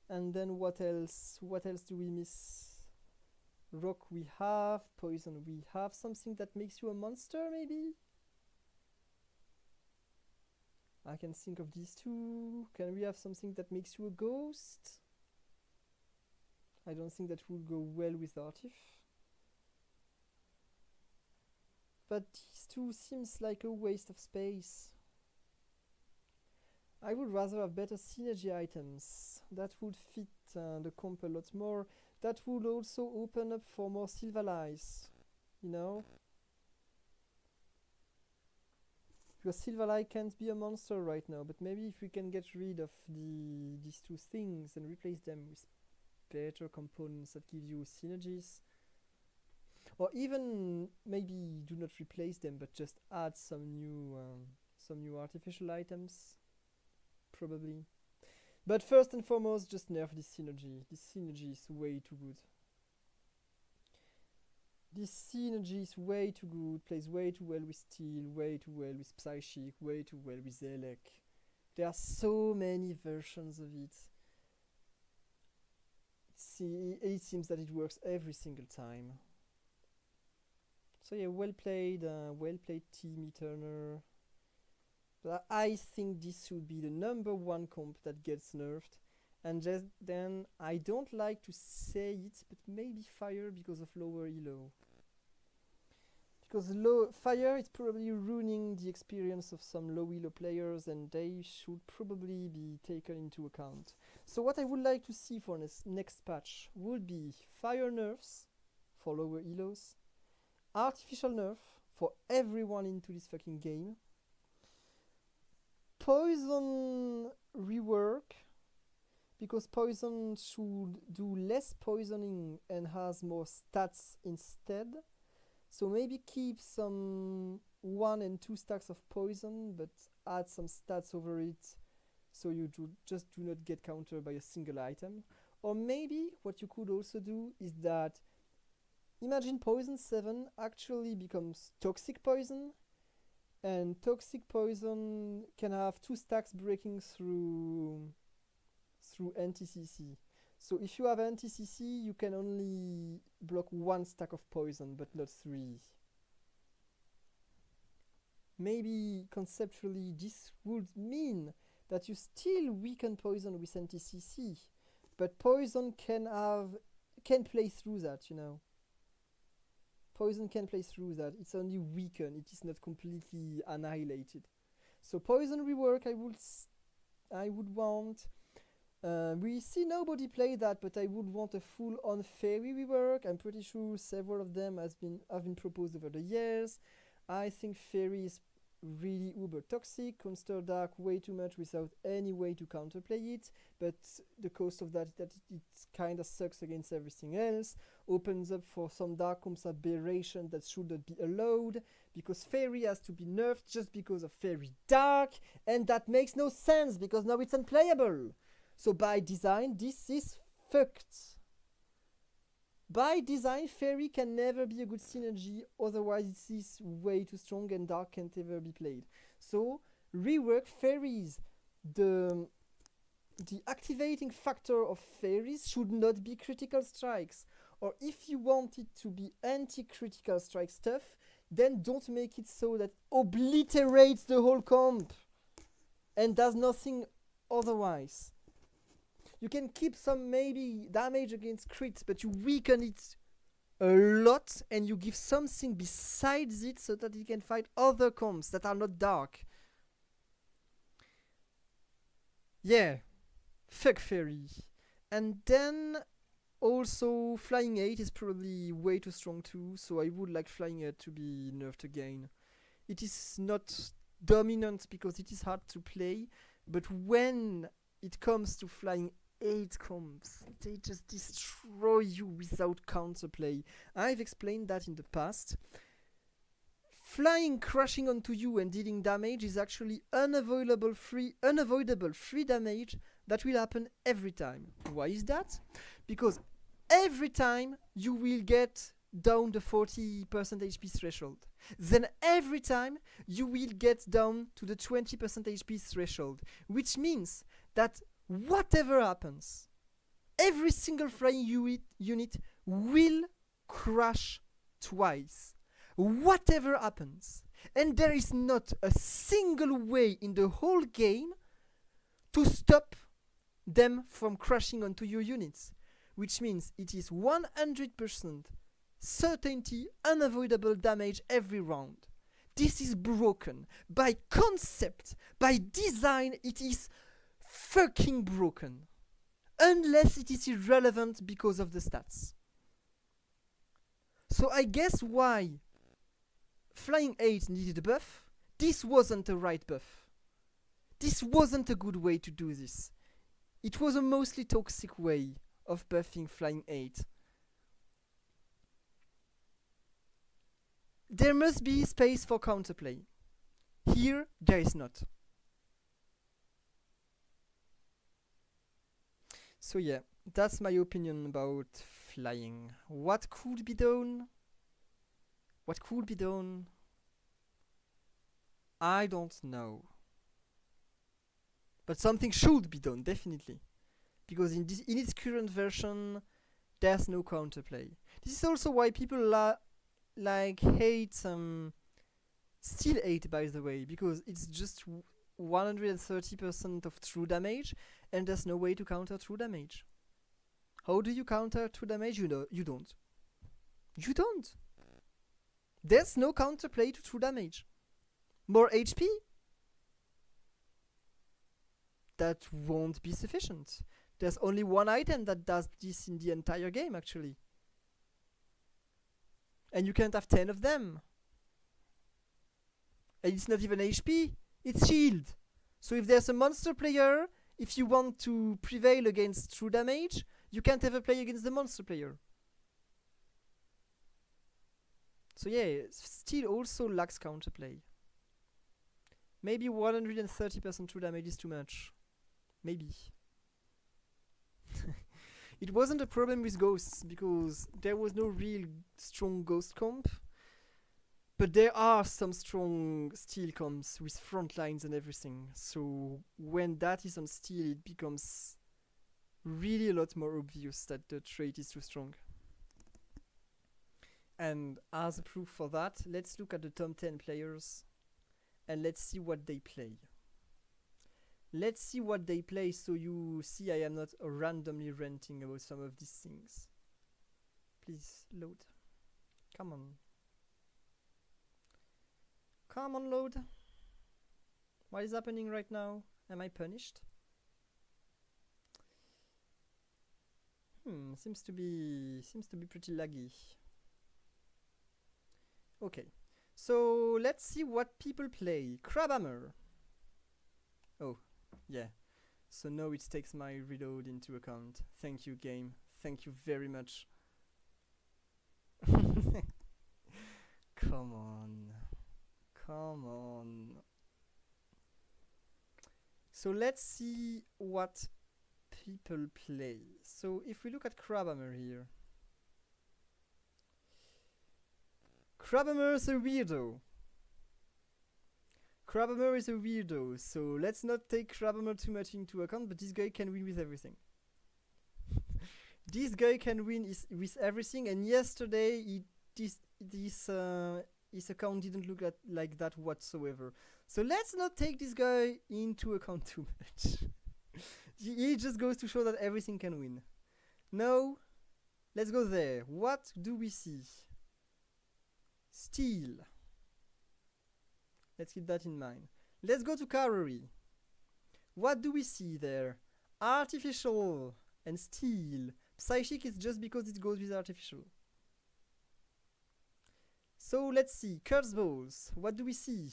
Speaker 1: And then what else? What else do we miss? Rock we have, poison we have, something that makes you a monster maybe? I can think of these 2. Can we have something that makes you a ghost? I don't think that would go well with Artif. But these two seems like a waste of space. I would rather have better synergy items. That would fit the comp a lot more. That would also open up for more Silvalies, you know? Because Silvalai can't be a monster right now, but maybe if we can get rid of these two things and replace them with better components that give you synergies, or even maybe do not replace them but just add some new artificial items, probably. But first and foremost, just nerf this synergy. This synergy is way too good. This synergy is way too good, plays way too well with Steel, way too well with Psychic, way too well with Zelek. There are so many versions of it. It seems that it works every single time. So yeah, well played Team Eterner. But I think this should be the #1 comp that gets nerfed. And just then, I don't like to say it, but maybe Fire because of lower elo. Because Fire is probably ruining the experience of some low elo players, and they should probably be taken into account. So what I would like to see for next patch would be Fire nerfs for lower elos, artificial nerf for everyone into this fucking game, Poison rework, because Poison should do less poisoning and has more stats instead. So maybe keep some 1 and 2 stacks of poison, but add some stats over it so you just do not get countered by a single item. Or maybe what you could also do is that imagine Poison 7 actually becomes Toxic Poison, and Toxic Poison can have 2 stacks breaking through anti-CC. So if you have anti-CC, you can only block 1 stack of poison, but not 3. Maybe conceptually this would mean that you still weaken poison with anti-CC, but poison can play through that, you know. Poison can play through that. It's only weakened. It is not completely annihilated. So poison rework, I would want. We see nobody play that, but I would want a full-on fairy rework. I'm pretty sure several of them have been proposed over the years. I think fairy is really uber toxic, conster dark way too much without any way to counterplay it, but the cost of that is that it kinda sucks against everything else, opens up for some dark comps aberration that should not be allowed, because fairy has to be nerfed just because of fairy dark, and that makes no sense because now it's unplayable. So by design, this is fucked. By design, fairy can never be a good synergy, otherwise it is way too strong and dark can't ever be played. So rework fairies. The activating factor of fairies should not be critical strikes. Or if you want it to be anti-critical strike stuff, then don't make it so that obliterates the whole comp and does nothing otherwise. You can keep some maybe damage against crits, but you weaken it a lot and you give something besides it so that it can fight other comps that are not dark. Yeah, fuck fairy. And then also Flying 8 is probably way too strong too, so I would like Flying 8 to be nerfed again. It is not dominant because it is hard to play, but when it comes to Flying 8 comps, they just destroy you without counterplay. I've explained that in the past. Flying, crashing onto you and dealing damage is actually unavoidable free damage that will happen every time. Why is that? Because every time you will get down the 40% HP threshold. Then every time you will get down to the 20% HP threshold, which means that whatever happens, every single flying unit will crash twice. Whatever happens. And there is not a single way in the whole game to stop them from crashing onto your units. which means it is 100% certainty unavoidable damage every round. This is broken. By concept, by design, it is fucking broken. Unless it is irrelevant because of the stats. So I guess why Flying 8 needed a buff. This wasn't the right buff. This wasn't a good way to do this. It was a mostly toxic way of buffing Flying 8. There must be space for counterplay. Here, there is not. So yeah, that's my opinion about flying. What could be done? What could be done? I don't know. But something should be done, definitely. Because in its current version, there's no counterplay. This is also why people hate Steel 8, by the way, because it's just 130% of true damage, and there's no way to counter true damage. How do you counter true damage? You don't. You don't. There's no counterplay to true damage. More HP? That won't be sufficient. There's only one item that does this in the entire game, actually. And you can't have 10 of them. And it's not even HP, it's shield. So if there's a monster player, if you want to prevail against true damage, you can't ever play against the monster player. So yeah, Steel also lacks counterplay. Maybe 130% true damage is too much. Maybe. It wasn't a problem with ghosts, because there was no real strong ghost comp. But there are some strong steel comps with front lines and everything. So when that is on steel, it becomes really a lot more obvious that the trait is too strong. And as a proof for that, let's look at the top 10 players and let's see what they play. Let's see what they play so you see I am not randomly ranting about some of these things. Please load. Come on. Come on, load. What is happening right now? Am I punished? Seems to be pretty laggy. Okay. So let's see what people play. Crabhammer. Oh, yeah. So now it takes my reload into account. Thank you, game. Thank you very much. Come on. Come on. So let's see what people play. So if we look at Crabhammer here. Crabhammer is a weirdo. Crabhammer is a weirdo, so let's not take Crabhammer too much into account, but this guy can win with everything. This guy can win with everything, and yesterday his account didn't look like that whatsoever. So let's not take this guy into account too much. He just goes to show that everything can win. No, let's go there. What do we see? Steel. Let's keep that in mind. Let's go to Karori. What do we see there? Artificial and steel. Psychic is just because it goes with artificial. So let's see. Curse balls. What do we see?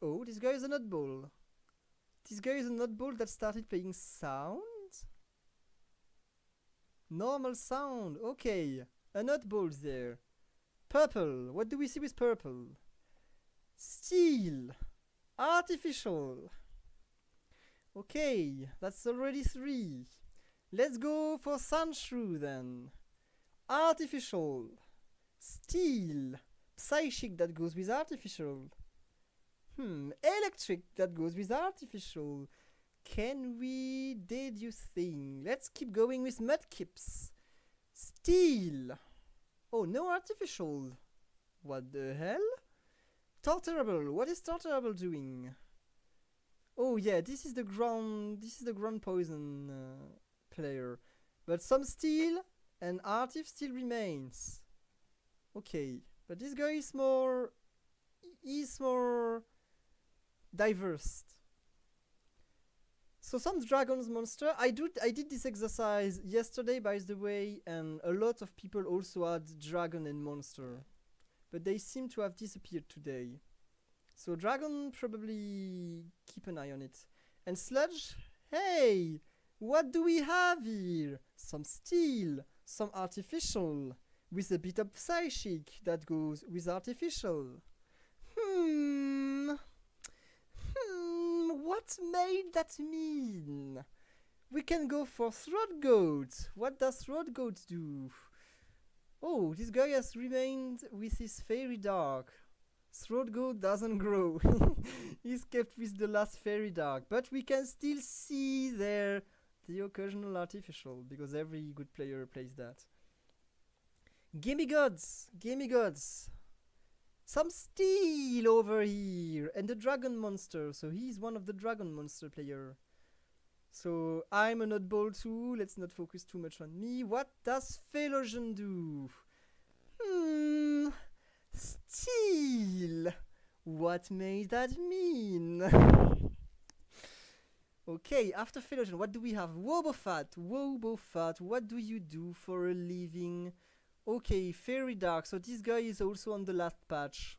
Speaker 1: Oh, this guy is a nutball. This guy is a nutball that started playing sound? Normal sound. Okay. A nutball there. Purple. What do we see with purple? Steel. Artificial. Okay, that's already 3. Let's go for Sandshrew then. Artificial. Steel. Psychic that goes with artificial. Electric that goes with artificial. Can we deduce thing? Let's keep going with Mudkips. Steel. Oh, no artificial. What the hell? Torterable. What is Torterable doing? Oh yeah, this is the ground poison player. But some steal and Artif still remains. Okay, but this guy is more diverse. So some dragons monster. I did this exercise yesterday, by the way, and a lot of people also had dragon and monster, but they seem to have disappeared today. So dragon, probably keep an eye on it. And sludge, hey, what do we have here? Some steel, some artificial, with a bit of psychic that goes with artificial. What may that mean? We can go for Throat Goat. What does Throat Goat do? Oh, this guy has remained with his Fairy Dark. Throat Goat doesn't grow. He's kept with the last Fairy Dark. But we can still see there the occasional artificial, because every good player plays that. Gimme gods! Gimme gods! Some steel over here! And the dragon monster, so he's one of the dragon monster player. So I'm an oddball too, let's not focus too much on me. What does Philogene do? Steel! What may that mean? Okay, after Philogene, what do we have? Wobbuffet! Wobbuffet, what do you do for a living? Okay, Fairy Dark, so this guy is also on the last patch.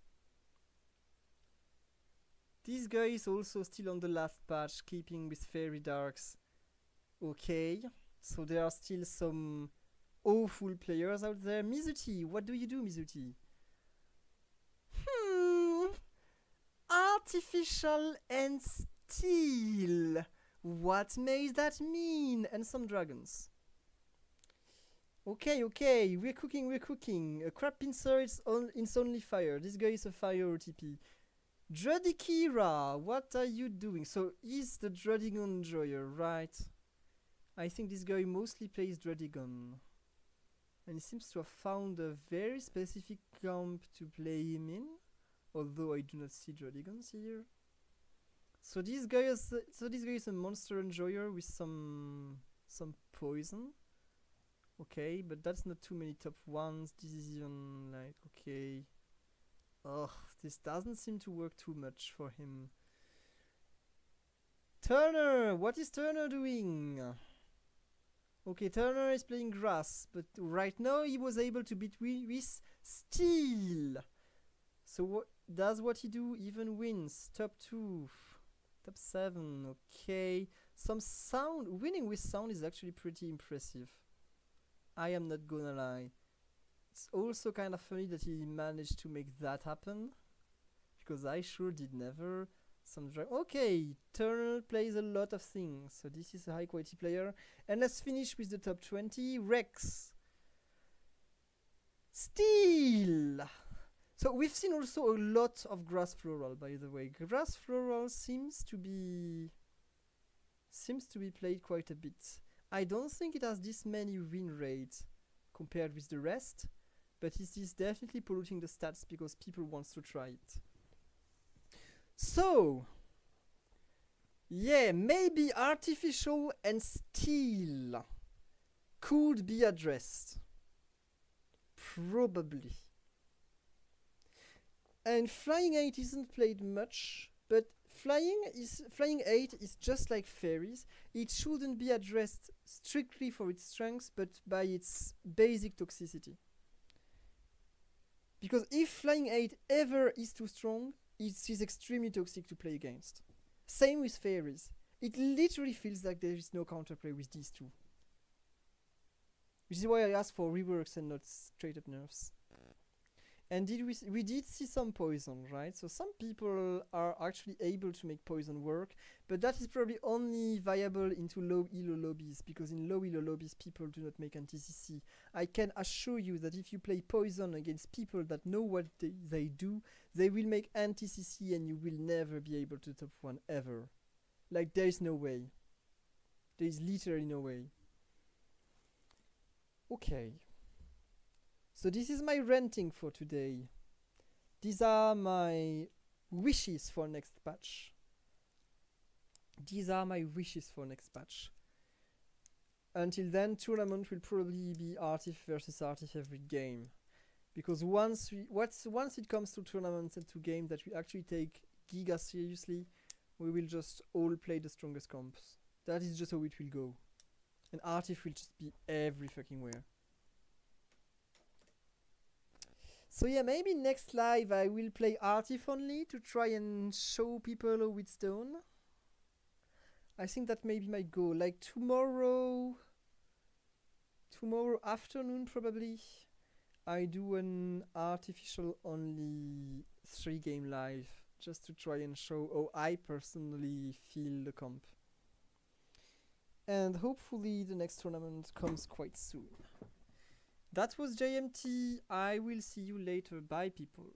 Speaker 1: This guy is also still on the last patch, keeping with Fairy Darks. Okay, so there are still some awful players out there. Mizuti, what do you do, Mizuti? Artificial and steel. What may that mean? And some dragons. Okay, we're cooking. A crab pincer is it's only fire. This guy is a fire OTP. Drudigera, what are you doing? So he's the Drudigon enjoyer, right? I think this guy mostly plays Drudigon. And he seems to have found a very specific camp to play him in. Although I do not see Drudigons here. So this guy is a monster enjoyer with some poison. Okay, but that's not too many top ones. This is even like, okay. Ugh, this doesn't seem to work too much for him. Turner! What is Turner doing? Okay, Turner is playing grass, but right now he was able to beat with steel. So what he do? Even wins. Top 2. Top 7. Okay. Some sound. Winning with sound is actually pretty impressive. I am not gonna lie. It's also kind of funny that he managed to make that happen, because I sure did never. Okay, Turner plays a lot of things, so this is a high quality player. And let's finish with the top 20. Rex. Steel! So we've seen also a lot of grass floral, by the way. Grass floral seems to be played quite a bit. I don't think it has this many win rates compared with the rest, but it is definitely polluting the stats because people want to try it. So, yeah, maybe artificial and steel could be addressed. Probably. And Flying 8 isn't played much, but Flying 8 is just like fairies. It shouldn't be addressed strictly for its strengths, but by its basic toxicity. Because if Flying 8 ever is too strong, it is extremely toxic to play against. Same with fairies. It literally feels like there is no counterplay with these two. Which is why I asked for reworks and not straight up nerfs. And we did see some poison, right? So some people are actually able to make poison work, but that is probably only viable into low elo lobbies, because in low elo lobbies people do not make anti-CC. I can assure you that if you play poison against people that know what they do, they will make anti-CC and you will never be able to top 1 ever. Like, there is no way. There is literally no way. Okay. So this is my ranting for today. These are my wishes for next patch. until then, tournament will probably be Artif versus Artif every game. Because once it comes to tournaments and to games that we actually take Giga seriously, we will just all play the strongest comps. That is just how it will go. And Artif will just be every fucking where. So yeah, maybe next live I will play Artif only to try and show people how it's done. I think that may be my goal. Like tomorrow afternoon probably, I do an artificial only 3-game live just to try and show how I personally feel the comp. And hopefully the next tournament comes quite soon. That was JMT. I will see you later. Bye, people.